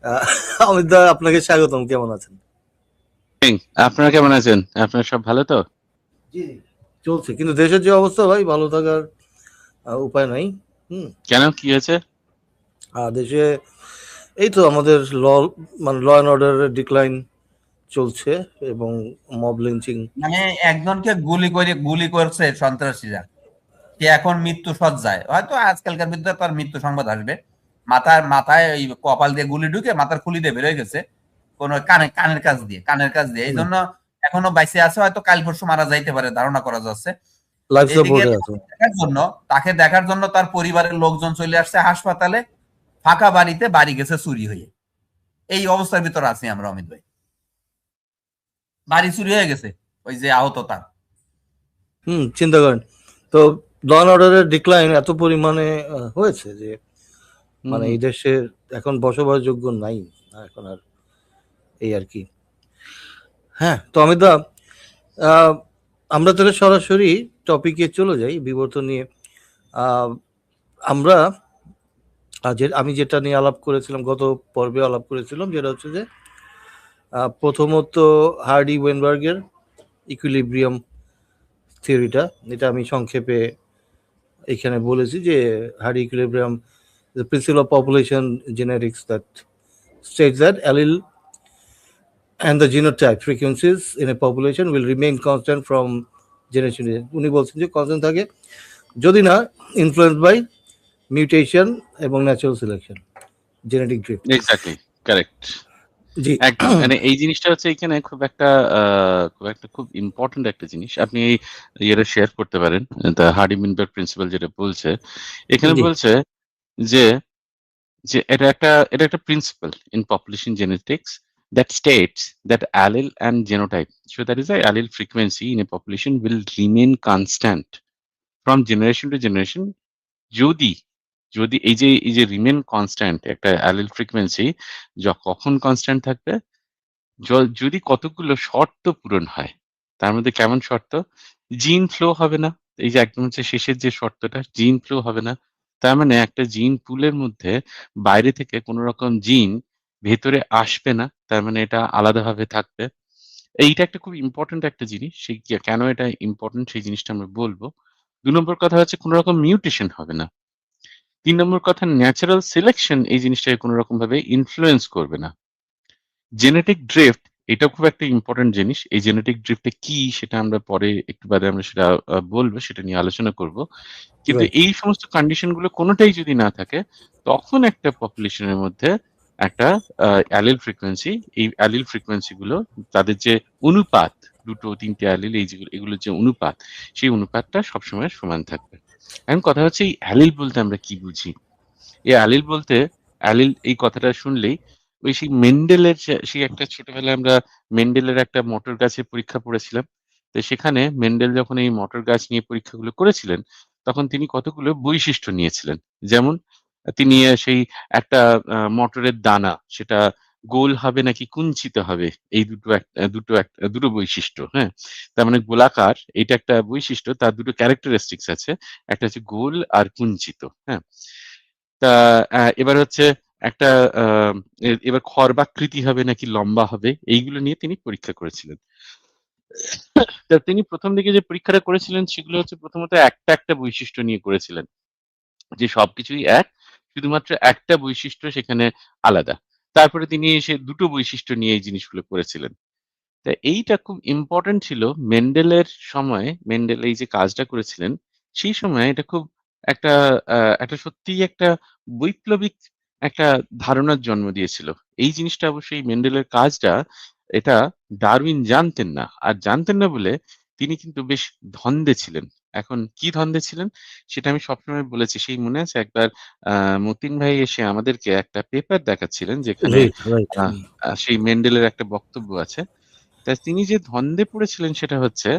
আহ, অমিত দা, আপনাকে স্বাগতম। কেমন আছেন? আপনারা কেমন আছেন? আপনারা সব ভালো তো? জি জি, চলছে, কিন্তু দেশের যে অবস্থা ভাই, ভালো থাকার উপায় নাই। হুম। কেন, কি হয়েছে? দেশে এই তো আমাদের মানে ল অ্যান্ড অর্ডারের ডিক্লাইন চলছে, এবং মব লিঞ্চিং। মানে একজনকে গুলি করছে সন্ত্রাসীরা, সে এখন মৃত্যু সজ্জায়, হয়তো আজকালকার ভিতরে তার মৃত্যু সংবাদ আসবে। মাথায় ওই কপাল দিয়ে গুলি ঢুকে মাথার খুলি দিয়ে বেরোয় গেছে, কোন কানের কাছ দিয়ে এই জন্য এখনো বাইসে আছে, হয়তো কাল পরশু মারা যাইতে পারে ধারণা করা যাচ্ছে। লাইফ এদিকে সাপোর্টে আছে। তাকে দেখার জন্য তার পরিবারের লোকজন চলে আসছে হাসপাতালে, ফাঁকা বাড়িতে বাড়ি গেছে চুরি হয়ে। এই অবস্থার ভিতর আছি আমরা, অমিত ভাই। বাড়ি চুরি হয়ে গেছে ওই যে আহত তার। চিন্তা করেন তো, ল অ্যান্ড অর্ডারের ডিক্লাইন এত পরিমাণে হয়েছে যে মানে হুম। এই দেশে এখন বসবাসযোগ্য নাই এখন আর, এই আর কি। হ্যাঁ, তো অমিত দা, আহ, আমরা তাহলে সরাসরি টপিকে চলে যাই, বিবর্তন নিয়ে। আহ, আমরা আমি যেটা নিয়ে আলাপ করেছিলাম, গত পর্বে আলাপ করেছিলাম, যেটা হচ্ছে যে প্রথমত হার্ডি ওয়েনবার্গের ইকুইলিব্রিয়াম থিওরিটা, এটা আমি সংক্ষেপে এখানে বলেছি যে Hardy equilibrium, the principle of population genetics that states that allele and the genotype frequencies in a population will remain constant from generation to generation. উনি বলছেন যে কনস্ট্যান্ট থাকে যদি না ইনফ্লুয়েন্স বাই মিউটেশন এবং natural selection, genetic drift. Exactly, correct. জি। একদম, মানে এই জিনিসটা হচ্ছে এখানে খুব ইম্পর্টেন্ট একটা জিনিস। আপনি এই ইয়েটা শেয়ার করতে পারেন, দ্য হার্ডি-মিনবার্গ প্রিন্সিপাল যেটা বলছে। এখানে জি। বলছে যে যে এটা একটা principal in population genetics that states that allele and genotype, so that is the allele frequency in a population will remain constant from generation to generation যদি যদি এই যে রিমেন কনস্ট্যান্ট একটা অ্যালিল ফ্রিকোয়েন্সি কখন কনস্ট্যান্ট থাকবে, যদি কতগুলো শর্ত পূরণ হয়। তার মধ্যে কেমন শর্ত? জিন ফ্লো হবে না। এই যে একদম হচ্ছে শেষের যে শর্তটা, জিন ফ্লো হবে না। তার মানে একটা জিন পুলের মধ্যে বাইরে থেকে কোন রকম জিন ভেতরে আসবে না, তার মানে এটা আলাদাভাবে থাকবে। এইটা একটা খুব ইম্পর্টেন্ট একটা জিনিস। সেই কেন এটা ইম্পর্টেন্ট সেই জিনিসটা আমরা বলবো। ২ নম্বর কথা হচ্ছে কোন রকম মিউটেশন হবে না। ৩ নম্বর কথা, ন্যাচারাল সিলেকশন এই জিনিসটাকে কোন রকম ভাবে ইনফ্লুয়েন্স করবে না। জেনেটিক ড্রিফট, এটা খুব একটা ইম্পর্টেন্ট জিনিস। এই জেনেটিক ড্রিফটটা কি সেটা আমরা পরে একটু বাদে আমরা সেটা বলবো, সেটা নিয়ে আলোচনা করব। কিন্তু রাইট। এই সমস্ত কন্ডিশন গুলো কোনটাই যদি না থাকে, তখন একটা পপুলেশনের মধ্যে একটা অ্যালিল ফ্রিকোয়েন্সি, এই অ্যালিল ফ্রিকোয়েন্সি গুলো তাদের যে অনুপাত, ২ টো ৩ টে অ্যালিল এই যেগুলো এগুলোর যে অনুপাত, সেই অনুপাতটা সবসময় সমান থাকবে। এখন কথা হচ্ছে এই অ্যালিল বলতে আমরা কি বুঝি? এই অ্যালিল বলতে, অ্যালিল এই কথাটা শুনলেই ওই সেই মেন্ডেলের সেই একটা ছোটবেলায় আমরা মেন্ডেলের একটা মটর গাছের পরীক্ষা পড়েছিলাম। তো সেখানে মেন্ডেল যখন এই মটর গাছ নিয়ে পরীক্ষাগুলো করেছিলেন, তখন তিনি কতগুলো বৈশিষ্ট্য নিয়েছিলেন। যেমন তিনি সেই একটা মটরের দানা সেটা গোল হবে নাকি কুঞ্চিত হবে, এই দুটো বৈশিষ্ট্য, হ্যাঁ? তার মানে গোলাকার এটা একটা বৈশিষ্ট্য, তার ২ টো ক্যারেক্টারিস্টিক্স আছে। একটা হচ্ছে গোল আর কুঞ্চিত, হ্যাঁ? তা এবার হচ্ছে একটা আ এবার খর্বাকৃতি হবে নাকি লম্বা হবে, এইগুলো নিয়ে তিনি পরীক্ষা করেছিলেন। তা তিনি ১ম দিকে যে পরীক্ষাটা করেছিলেন সেগুলো হচ্ছে প্রথমত একটা বৈশিষ্ট্য নিয়ে করেছিলেন। যে সবকিছুই এক, শুধুমাত্র একটা বৈশিষ্ট্য সেখানে আলাদা। তারপরে তিনি এসে ২ টো বৈশিষ্ট্য নিয়ে এই জিনিসগুলো করেছিলেন। তা এইটা খুব ইম্পোর্টেন্ট ছিল মেন্ডেলের সময়। মেন্ডেল এই যে কাজটা করেছিলেন, সেই সময় এটা খুব একটা একটা সত্যিই একটা বৈপ্লবিক একটা ধারণার জন্ম দিয়েছিল। এই জিনিসটা অবশ্যই মেন্ডেলের কাজটা, এটা ডারউইন জানতেন না। আর জানতেন না বলে তিনি কিন্তু বেশ ধন্দে ছিলেন। এখন কি ধন্দে ছিলেন সেটা আমি সবসময় বলেছি। সেই মনে আছে একবার আ মতিন ভাই এসে আমাদেরকে একটা পেপার দেখাচ্ছিলেন যেখানে রাইট, রাইট। আ আ সেই মেন্ডেলের একটা বক্তব্য আছে। তা তিনি যে ধন্দে পড়েছিলেন সেটা হচ্ছে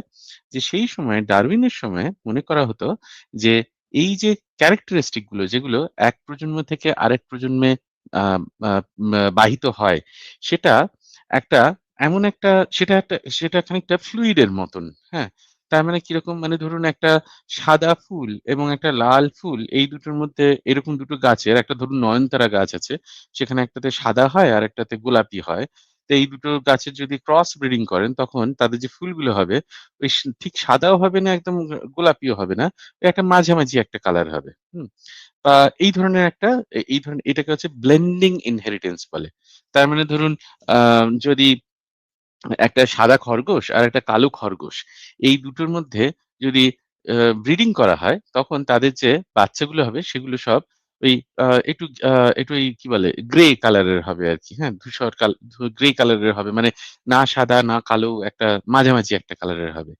যে সেই সময় ডারউইনের সময় মনে করা হতো যে এই যে ক্যারেক্টারিস্টিক গুলো যেগুলো এক প্রজন্ম থেকে আরেক প্রজন্মে আহ, আহ, বাহিত হয়, সেটা একটা এমন একটা সেটা খানিকটা ফ্লুইডের মতন, হ্যাঁ? তার মানে কিরকম, মানে ধরুন একটা সাদা ফুল এবং একটা লাল ফুল, এই দুটোর মধ্যে এরকম দুটো গাছের, একটা ধরুন নয়নতারা গাছ আছে, সেখানে একটাতে সাদা হয় আর একটাতে গোলাপি হয়। তো এই দুটো গাছের যদি ক্রস ব্রিডিং করেন, তখন তাদের যে ফুলগুলো হবে ওই ঠিক সাদাও হবে না, একদম গোলাপিও হবে না, ওই একটা মাঝামাঝি একটা কালার হবে। বা এই ধরনের একটা এই ধরনের, এটাকে হচ্ছে ব্লেন্ডিং ইনহেরিটেন্স বলে। তার মানে ধরুন যদি একটা সাদা খরগোশ আর একটা কালো খরগোশ, এই দুটোর মধ্যে যদি ব্রিডিং করা হয়, তখন তাদের যে বাচ্চাগুলো হবে সেগুলো সব ওই একটু ওই কি বলে গ্রে কালারের হবে আর কি। হ্যাঁ, ধূসর গ্রে কালারের হবে, মানে না সাদা না কালো, একটা মাঝামাঝি একটা কালারের হবে।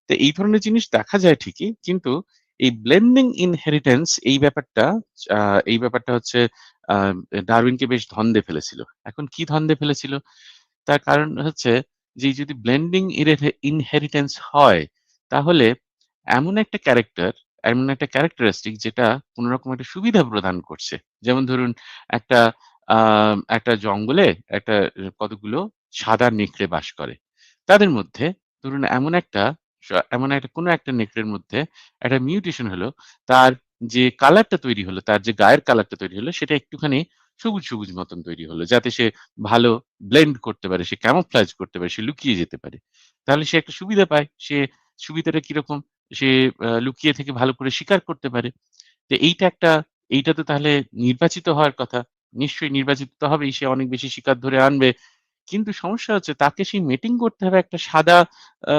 তো এই ধরনের জিনিস দেখা যায় ঠিকই, কিন্তু এই ব্লেন্ডিং ইনহেরিটেন্স এই ব্যাপারটা হচ্ছে আহ, ডারউইনকে বেশ ধন্দে ফেলেছিল। এখন কি ধন্দে ফেলেছিল, তার কারণ হচ্ছে যে যদি ব্লেন্ডিং ইনহেরিটেন্স হয়, তাহলে এমন একটা ক্যারেক্টার, এমন একটা ক্যারেক্টারিস্টিক যেটা কোন রকম একটা সুবিধা প্রদান করছে। যেমন ধরুন একটা একটা জঙ্গলে একটা কতগুলো সাদা নেকড়ে বাস করে, তাদের মধ্যে ধরুন এমন একটা কোনো একটা নেকড়ের মধ্যে একটা মিউটেশন হলো, তার যে কালারটা তৈরি হলো, তার যে গায়ের কালারটা তৈরি হলো, সেটা একটুখানি সবুজ সবুজ মতন তৈরি হলো, যাতে সে ভালো ব্লেন্ড করতে পারে, সে ক্যামোফ্লেজ করতে পারে, সে লুকিয়ে যেতে পারে। তাহলে সে একটা সুবিধা পায়। সে সুবিধাটা কিরকম? সে লুকিয়ে থেকে ভালো করে শিকার করতে পারে। তো এইটা তো তাহলে নির্বাচিত হওয়ার কথা। নিশ্চয়ই নির্বাচিত তো হবেই। সে অনেক বেশি শিকার ধরে আনবে। কিন্তু সমস্যা হচ্ছে তাকে সেই মেটিং করতে হবে একটা সাদা আ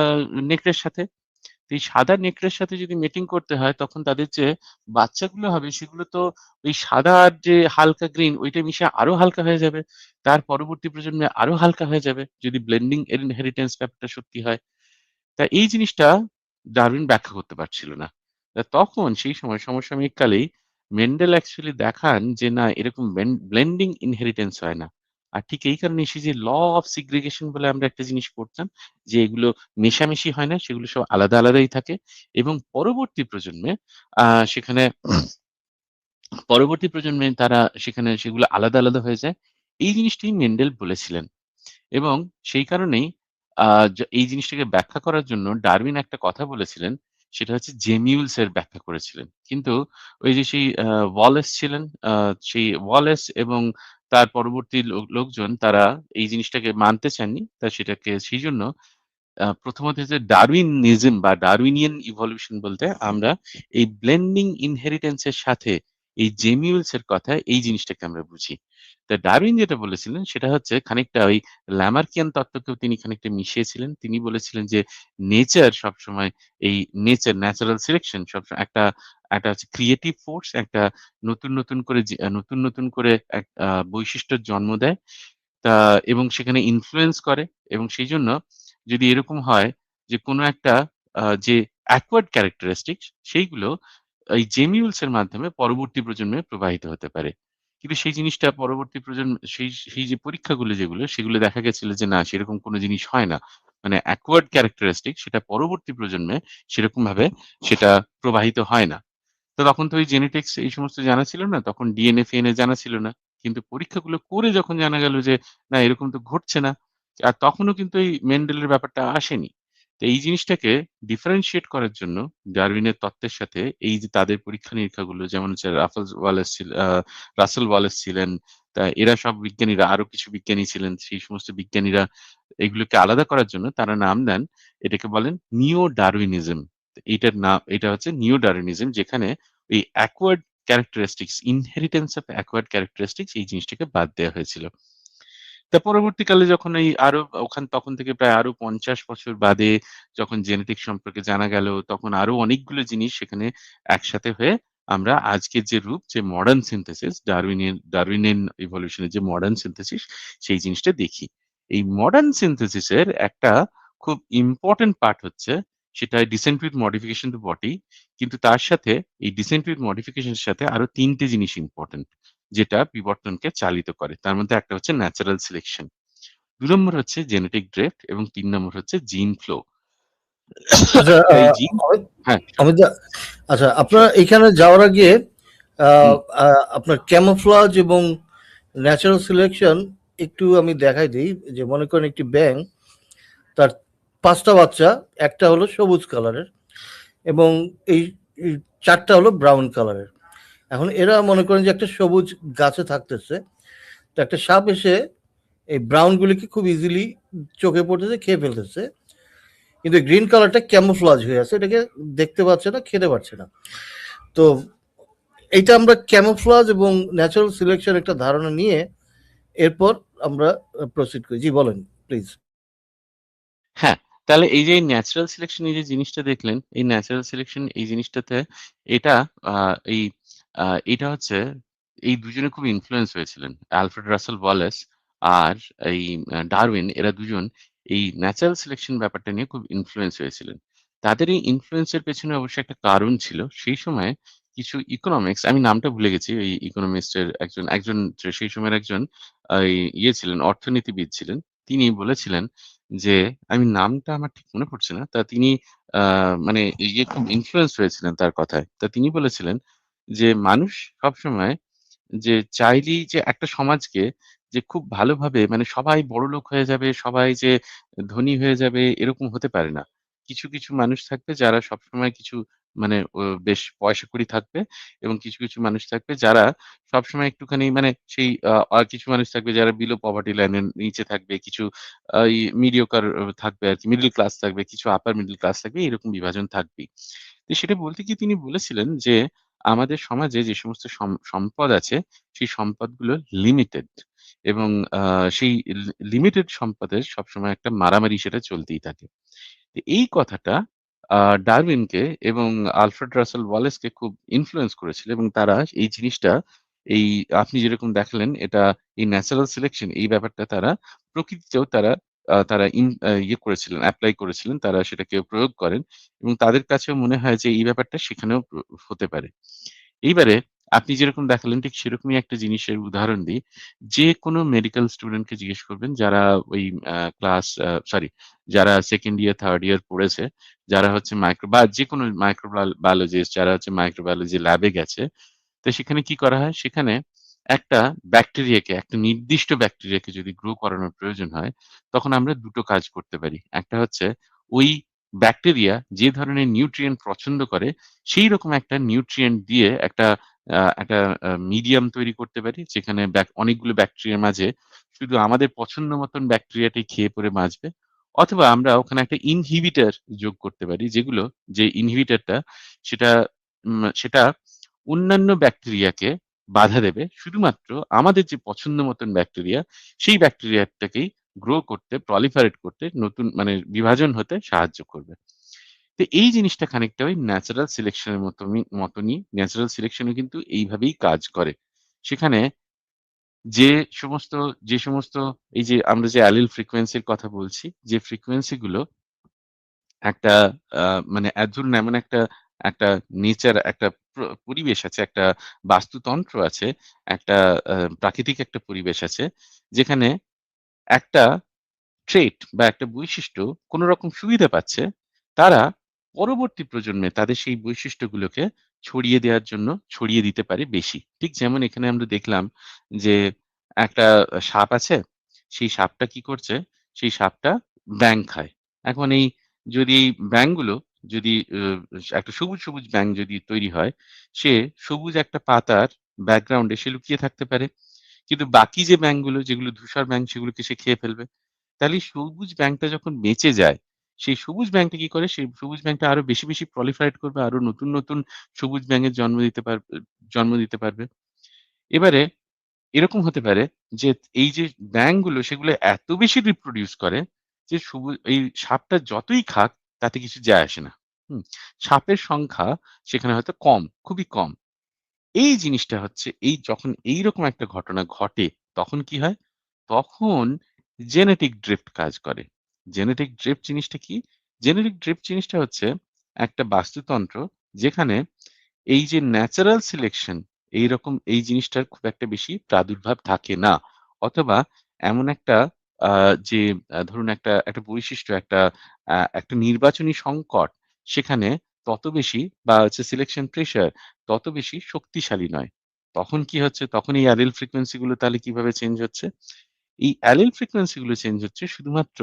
নেকড়ের সাথে। তো এই সাদা নেকড়ের সাথে যদি মেটিং করতে হয়, তখন তাদের যে বাচ্চাগুলো হবে সেগুলো তো ওই সাদা আর যে হালকা গ্রিন ওইটা মিশে আরো হালকা হয়ে যাবে। তার পরবর্তী প্রজন্মে আরো হালকা হয়ে যাবে, যদি ব্লেন্ডিং ইনহেরিটেন্স ব্যাপারটা সত্যি হয়। তা এই জিনিসটা ডারউইন ব্যাখ্যা করতে পারছিল না। তখন সেই সময় সমসাময়িক কালেই মেন্ডেল অ্যাকচুয়ালি দেখান যে না, এরকম ব্লেন্ডিং ইনহেরিটেন্স হয় না। আর ঠিক এই কারণে সেই যে ল অফ সিগ্রিগেশন বলে আমরা একটা জিনিস পড়তাম, যে এগুলো মেশামেশি হয় না, সেগুলো সব আলাদা আলাদাই থাকে, এবং সেখানে তারা সেখানে সেগুলো আলাদা আলাদা হয়ে যায়। এই জিনিসটাই মেন্ডেল বলেছিলেন। এবং সেই কারণেই এই জিনিসটাকে ব্যাখ্যা করার জন্য ডারউইন একটা কথা বলেছিলেন, সেটা হচ্ছে জেমিউলস এর ব্যাখ্যা করেছিলেন। কিন্তু ওই যে সেই ওয়ালেস ছিলেন, সেই ওয়ালেস এবং তার পরবর্তী লোকজন তারা এই জিনিসটাকে মানতে চাননি। সেটাকে সেইজন্য প্রথমত হচ্ছে ডারউইনিজম বা ডারউইনিয়ান ইভলিউশন বলতে আমরা এই ব্লেন্ডিং ইনহেরিটেন্স এর সাথে এই জেমিউলস এর কথা, এই জিনিসটাকে আমরা বুঝি। তা ডারউইন যেটা বলেছিলেন সেটা হচ্ছে খানিকটা ওই ল্যামার্কিয়ান তত্ত্বকেও তিনি খানিকটা মিশিয়েছিলেন। তিনি বলেছিলেন যে নেচার সবসময় এই ন্যাচারাল সিলেকশন সবসময় একটা একটা হচ্ছে ক্রিয়েটিভ ফোর্স, একটা নতুন নতুন করে এক বৈশিষ্ট্যের জন্ম দেয়। তা এবং সেখানে ইনফ্লুয়েন্স করে, এবং সেইজন্য যদি এরকম হয় যে কোনো একটা যে অ্যাকওয়ার্ড ক্যারেক্টারিস্টিক্স, সেইগুলো এই জেমিউলস এর মাধ্যমে পরবর্তী প্রজন্মে প্রবাহিত হতে পারে। কিন্তু সেই জিনিসটা পরবর্তী প্রজন্ম সেই সেই যে পরীক্ষাগুলো যেগুলো, সেগুলো দেখা গেছিল যে না, সেরকম কোনো জিনিস হয় না। মানে অ্যাকওয়ার্ড ক্যারেক্টারিস্টিক সেটা পরবর্তী প্রজন্মে সেরকমভাবে সেটা প্রবাহিত হয় না। তো তখন তো ওই জেনেটিক্স এই সমস্ত জানা ছিল না। তখন ডিএনএ ফিএনএ জানা ছিল না। কিন্তু পরীক্ষাগুলো করে যখন জানা গেল যে না, এরকম তো ঘটছে না। আর তখনও কিন্তু এই মেন্ডেলের ব্যাপারটা আসেনি। তো এই জিনিসটাকে ডিফারেনশিয়েট করার জন্য ডারউইনের তত্ত্বের সাথে এই যে তাদের পরীক্ষা-নিরীক্ষাগুলো, যেমন হচ্ছে রাসেল ওয়ালেস ছিলেন। তা এরা সব বিজ্ঞানীরা, আরো কিছু বিজ্ঞানী ছিলেন। সেই সমস্ত বিজ্ঞানীরা এগুলোকে আলাদা করার জন্য তারা নাম দেন, এটাকে বলেন নিও ডারউইনিজম। এটা হচ্ছে নিও ডারউইনিজম, যেখানে এই acquired characteristics, inheritance of acquired characteristics, এই জিনিসটাকে বাদ দেওয়া হয়েছিল। তা পরবর্তীকালে যখন এই আরো তখন থেকে প্রায় আরো ৫০ বছর বাদে যখন জেনেটিক্স সম্পর্কে জানা গেল, তখন আরো অনেকগুলো জিনিস সেখানে একসাথে হয়ে আমরা আজকের যে রূপ, যে মডার্ন সিনথেসিস, ডারউইনিয়ান ইভলিউশনের যে মডার্ন সিনথেসিস, সেই জিনিসটা দেখি। এই মডার্ন সিনথেসিস এর একটা খুব ইম্পোর্টেন্ট পার্ট হচ্ছে, সেটা ডিসেন্ট উইথ মডিফিকেশন তো বটেই, কিন্তু তার সাথে এই ডিসেন্ট উইথ মডিফিকেশন এর সাথে আরো ৩ টে জিনিস ইম্পোর্টেন্ট, যেটা বিবর্তনকে চালিত করে। তার মধ্যে একটা হচ্ছে ন্যাচারাল সিলেকশন, ২ নম্বর হচ্ছে জেনেটিক ড্রিফট, এবং ৩ নম্বর হচ্ছে জিন ফ্লো। আচ্ছা, এই জিন হ্যাঁ, অমিত দা, আচ্ছা, আপনার sure, এখানে যাওয়ার আগে হুম, আপনার ক্যামোফ্লাজ এবং ন্যাচারাল সিলেকশন একটু আমি দেখাই দিই। যে মনে করেন একটি ব্যাঙ তার 5টা বাচ্চা, একটা হলো সবুজ কালারের এবং এই 4টা হলো ব্রাউন কালারের। এখন এরা মনে করেন যে একটা সবুজ গাছে থাকতেছে, তো একটা সাপ এসে এই ব্রাউনগুলিকে খুব ইজিলি চোখে পড়তেছে, খেয়ে ফেলতেছে। কিন্তু গ্রিন কালারটা ক্যামোফ্লাজ হয়ে আছে, এটাকে দেখতে পাচ্ছে না, খেতে পারছে না। তো এইটা আমরা ক্যামোফ্লাজ এবং ন্যাচারাল সিলেকশন একটা ধারণা নিয়ে এরপর আমরা প্রসিড করি। জি বলেন প্লিজ। হ্যাঁ, তাহলে এই যে ন্যাচারাল সিলেকশন এই যে জিনিসটা দেখলেন, এই ন্যাচারাল সিলেকশন এই জিনিসটাতে এটা আ এই এটা হচ্ছে এই দুজনে খুব ইনফ্লুয়েন্স হয়েছিলেন। অ্যালফ্রেড রাসেল ওয়ালেস আর এই ডারউইন এরা দুজন এই ন্যাচারাল সিলেকশন ব্যাপারটা নিয়ে খুব ইনফ্লুয়েন্স হয়েছিলেন। তাদের এই ইনফ্লুয়েন্স এর পেছনে অবশ্যই একটা কারণ ছিল। সেই সময়ে কিছু ইকোনমিক্স আমি নামটা ভুলে গেছি ওই ইকোনমিস্ট এর একজন সেই সময়ের একজন ইয়ে ছিলেন, অর্থনীতিবিদ ছিলেন। তিনি বলেছিলেন যে আমি নামটা আমার ঠিক মনে পড়ছে না। তিনি আ মানে খুব ইনফ্লুয়েন্স হয়েছিলেন তার কথায়। তিনি বলেছিলেন যে মানুষ সবসময় যে চাইলেই যে একটা সমাজকে যে খুব ভালোভাবে মানে সবাই বড়লোক হয়ে যাবে, সবাই যে ধনী হয়ে যাবে এরকম হতে পারে না। কিছু মানুষ থাকবে যারা সবসময় কিছু মানে বেশ পয়সাকড়ি থাকবে এবং কিছু মানুষ থাকবে যারা সবসময় একটুখানি মানে সেই আর কিছু মানুষ থাকবে যারা বিলো পভার্টি লাইনের নিচে থাকবে। কিছু এই মিডিওকার থাকবে আরকি, মিডল ক্লাস থাকবে, কিছু আপার মিডল ক্লাস থাকবে, এরকম বিভাজন থাকবেই। সেটা বলতে গিয়ে তিনি বলেছিলেন যে আমাদের সমাজে যে সমস্ত সম্পদ আছে, সেই সম্পদগুলো লিমিটেড এবং আ সেই লিমিটেড সম্পদের সবসময় একটা মারামারি সেটা চলতেই থাকে। এই কথাটা আ ডারউইনকে এবং আলফ্রেড রাসেল ওয়ালেসকে খুব ইনফ্লুয়েন্স করেছিল এবং তারা এই জিনিসটা এই আপনি যেরকম দেখালেন এটা এই ন্যাচারাল সিলেকশন এই ব্যাপারটা তারা প্রকৃতিতেও তারা করেছিলেন, এপ্লাই করেছিলেন। তারা সেটাকে প্রয়োগ করেন এবং তাদের কাছেও মনে হয় যে এই ব্যাপারটা সেখানেও হতে পারে। এইবারে আপনি যেরকম দেখালেন ঠিক সেরকমই একটা জিনিসের উদাহরণ দিই। যেকোনো মেডিকেল স্টুডেন্টকে জিজ্ঞেস করবেন যারা ওই ক্লাস সরি যারা 2nd ইয়ার, 3rd ইয়ার পড়েছে, যারা হচ্ছে বা যেকোনো বায়োলজিস্ট যারা হচ্ছে মাইক্রোবায়োলজি ল্যাবে গেছে। সেখানে কি করা হয়? সেখানে একটা একটা নির্দিষ্ট ব্যাকটেরিয়াকে যদি গ্রো করানোর প্রয়োজন হয়, তখন আমরা ২ টো কাজ করতে পারি। একটা হচ্ছে ওই ব্যাকটেরিয়া যে ধরনের নিউট্রিয়েন্ট পছন্দ করে, সেইরকম একটা নিউট্রিয়েন্ট দিয়ে একটা মিডিয়াম তৈরি করতে পারি। যেখানে অনেকগুলো ব্যাকটেরিয়ার মাঝে শুধু আমাদের পছন্দ মতন ব্যাকটেরিয়াটাই খেয়ে পরে বাঁচবে। অথবা আমরা ওখানে একটা ইনহিবিটর যোগ করতে পারি। যে ইনহিবিটরটা সেটা সেটা অন্যান্য ব্যাকটেরিয়াকে বাধা দেবে। শুধুমাত্র আমাদের যে পছন্দ মতন ব্যাকটেরিয়া, সেই ব্যাকটেরিয়াটাকেই গ্রো করতে, প্রলিফারেট করতে, নতুন মানে বিভাজন হতে সাহায্য করবে। এই জিনিসটা খানিকটা ওই ন্যাচারাল সিলেকশন এর মতনই ন্যাচারাল সিলেকশন ও কিন্তু এইভাবেই কাজ করে। সেখানে যে সমস্ত যে সমস্ত এই যে আমরা যে অ্যালিল ফ্রিকোয়েন্সি এর কথা বলছি, যে ফ্রিকোয়েন্সি গুলো একটা আ মানে ধরুন এমন একটা নেচার একটা পরিবেশ আছে, একটা বাস্তুতন্ত্র আছে, একটা প্রাকৃতিক একটা পরিবেশ আছে, যেখানে একটা ট্রেট বা একটা বৈশিষ্ট্য কোন রকম সুবিধা পাচ্ছে, তারা পরবর্তী প্রজন্মে তাদের সেই বৈশিষ্ট্যগুলোকে ছড়িয়ে দেওয়ার জন্য ছড়িয়ে দিতে পারে বেশি। ঠিক যেমন এখানে আমরা দেখলাম যে একটা সাপ আছে, সেই সাপটা কি করছে? সেই সাপটা ব্যাঙ খায়। এখন যদি এই ব্যাঙগুলো যদি একটা সবুজ ব্যাঙ যদি তৈরি হয়, সে সবুজ একটা পাতার ব্যাকগ্রাউন্ডে সে লুকিয়ে থাকতে পারে। কিন্তু বাকি যে ব্যাঙগুলো যেগুলো ধূসর ব্যাঙ সেগুলোকে সে খেয়ে ফেলবে। তাহলে এই সবুজ ব্যাঙটা যখন বেঁচে যায়, সেই সবুজ ব্যাঙটা কি করে? সেই সবুজ ব্যাঙটা আরো বেশি proliferate করবে। আরো নতুন সবুজ ব্যাঙের জন্ম দিতে পারবে। এবারে এরকম হতে পারে যে এই যে ব্যাঙগুলো সেগুলো এত বেশি reproduce করে যে এই সাপটা যতই খাক তাতে কিছু যায় আসে না। হুম? সাপের সংখ্যা সেখানে হয়তো কম, খুবই কম। এই জিনিসটা হচ্ছে যখন এইরকম একটা ঘটনা ঘটে তখন কি হয়? তখন জেনেটিক ড্রিফট কাজ করে। জেনেটিক ড্রিফট জিনিসটা কি? জেনেটিক ড্রিফট জিনিসটা হচ্ছে একটা বাস্তুতন্ত্র যেখানে এই যে ন্যাচারাল সিলেকশন এই জিনিসটার খুব একটা বেশি প্রাদুর্ভাব থাকে না। অথবা এমন একটা যে ধরুন একটা বৈশিষ্ট্য একটা নির্বাচনী সংকট সেখানে তত বেশি বা হচ্ছে সিলেকশন প্রেশার তত বেশি শক্তিশালী নয়। তখন কি হচ্ছে? তখন এই অ্যালিল ফ্রিকোয়েন্সি গুলো তাহলে কিভাবে চেঞ্জ হচ্ছে? এই অ্যালিল ফ্রিকোয়েন্সি গুলো চেঞ্জ হচ্ছে শুধুমাত্র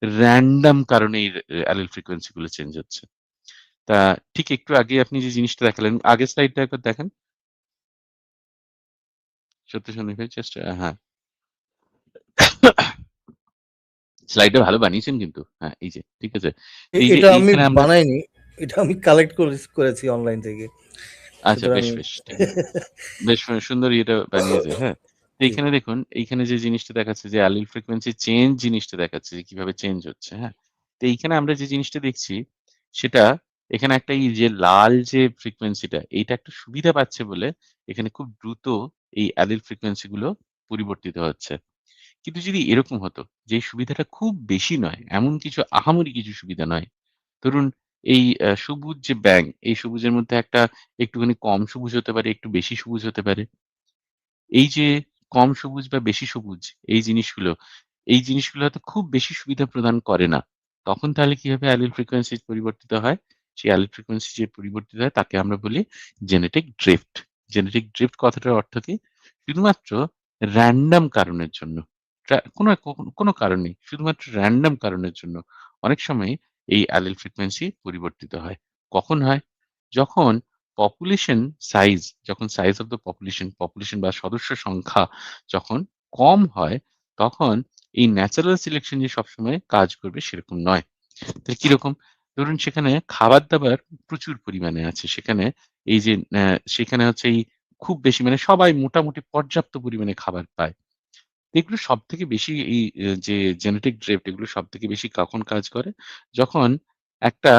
র‍্যান্ডম কারণে এই অ্যালিল ফ্রিকোয়েন্সি গুলো চেঞ্জ হচ্ছে। তা ঠিক একটু আগে আপনি যে জিনিসটা দেখালেন, আগের স্লাইডটা একবার দেখেন। সত্য সন্দীপ ভাই জাস্ট হ্যাঁ। স্লাইডটা ভালো বানিয়েছেন কিন্তু। হ্যাঁ, এই যে ঠিক আছে। এই যে এটা আমি এইখানে আমরা বানাইনি, এটা আমি কালেক্ট করেছি অনলাইন থেকে, আচ্ছা সুতরাং বেশ, বেশ ঠিক আছে। বেশ সুন্দর এটা বানিয়েছে, হ্যাঁ। তো জি। এইখানে দেখুন, এইখানে যে জিনিসটা দেখাচ্ছে যে অ্যালিল ফ্রিকোয়েন্সি চেঞ্জ জিনিসটা দেখাচ্ছে যে কিভাবে চেঞ্জ হচ্ছে, হ্যাঁ? তো এইখানে আমরা যে জিনিসটা দেখছি সেটা এখানে একটা এই যে লাল যে ফ্রিকোয়েন্সিটা এইটা একটা সুবিধা পাচ্ছে বলে এখানে খুব দ্রুত এই অ্যালিল ফ্রিকোয়েন্সি গুলো পরিবর্তিত হচ্ছে। কিন্তু যদি এরকম হতো যে এই সুবিধাটা খুব বেশি নয়, এমন কিছু আহামরি কিছু সুবিধা নয়। ধরুন এই সবুজ যে ব্যাঙ, এই সবুজের মধ্যে একটা একটুখানি কম সবুজ হতে পারে, একটু বেশি সবুজ হতে পারে। এই যে কম সবুজ বা বেশি সবুজ এই জিনিসগুলো হয়তো খুব বেশি সুবিধা প্রদান করে না। তখন তাহলে কি হবে অ্যালিল ফ্রিকোয়েন্সি পরিবর্তিত হয়। সেই অ্যালিল ফ্রিকোয়েন্সি যে পরিবর্তিত হয় তাকে আমরা বলি জেনেটিক ড্রিফট। জেনেটিক ড্রিফট কথাটার অর্থ কি? শুধুমাত্র র‍্যান্ডম কারণের জন্য। কোনো কারণ নেই। শুধুমাত্র র‍্যান্ডম কারণের জন্য অনেক সময় এই অ্যালিল ফ্রিকোয়েন্সি পরিবর্তিত হয়। কখন হয়? যখন পপুলেশন সাইজ যখন সাইজ অফ দ্য পপুলেশন বা সদস্য সংখ্যা যখন কম হয়, তখন এই ন্যাচারাল সিলেকশন যে সবসময় কাজ করবে সেরকম নয়। তো কিরকম? ধরুন সেখানে খাবার-দাবার প্রচুর পরিমাণে আছে। সেখানে এই যে সেখানে হচ্ছে এই খুব বেশি মানে সবাই মোটামুটি পর্যাপ্ত পরিমাণে খাবার পায়। এগুলো সবথেকে বেশি এই যে জেনেটিক ড্রিফট এগুলো সবথেকে বেশি কখন কাজ করে? যখন একটা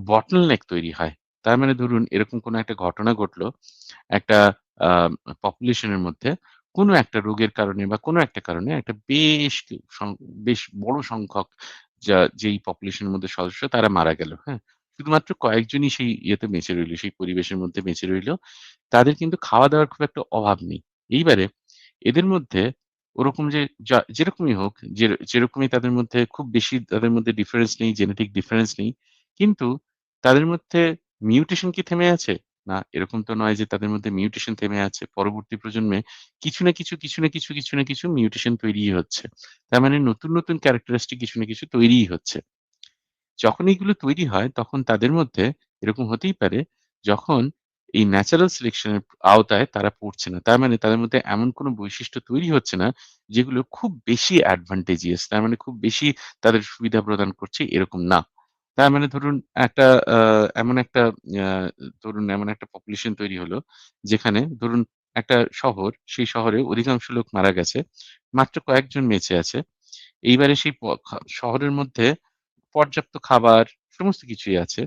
বটলনেক তৈরি হয়। তার মানে ধরুন এরকম কোনো একটা ঘটনা ঘটলো, একটা আ পপুলেশন এর মধ্যে কোনো একটা রোগের কারণে বা কোনো একটা কারণে একটা বেশ বড় সংখ্যক যেই পপুলেশন এর মধ্যে সদস্য তারা মারা গেল, হ্যাঁ? শুধুমাত্র কয়েকজনই সেই ইয়েতে বেঁচে রইল, সেই পরিবেশের মধ্যে বেঁচে রইল। তাদের কিন্তু খাওয়া-দাওয়ার খুব একটা অভাব নেই। এইবারে এদের মধ্যে ওরকম যে যেরকমই হোক, যেরকমই তাদের মধ্যে খুব বেশি তাদের মধ্যে ডিফারেন্স নেই, জেনেটিক ডিফারেন্স নেই। কিন্তু তাদের মধ্যে মিউটেশন কি থেমে আছে? না, এরকম তো নয় যে তাদের মধ্যে মিউটেশন থেমে আছে। পরবর্তী প্রজন্মে কিছু না কিছু মিউটেশন তৈরিই হচ্ছে। তার মানে নতুন ক্যারেক্টারিস্টিক কিছু না কিছু তৈরিই হচ্ছে। যখন এইগুলো তৈরি হয় তখন তাদের মধ্যে এরকম হতেই পারে যখন এই ন্যাচারাল সিলেকশন এর আওতায় তারা পড়ছে না। তার মানে তাদের মধ্যে এমন কোনো বৈশিষ্ট্য তৈরি হচ্ছে না যেগুলো খুব বেশি অ্যাডভান্টেজিয়াস তার মানে খুব বেশি তাদের সুবিধা প্রদান করছে এরকম না। তার মানে ধরুন একটা আ এমন একটা আ এমন একটা পপুলেশন তৈরি হলো যেখানে ধরুন একটা শহর, সেই শহরে অধিকাংশ লোক মারা গেছে। মাত্র কয়েকজন বেঁচে আছে। এইবারে সেই শহরের মধ্যে পর্যাপ্ত খাবার সমস্ত কিছুই আছে।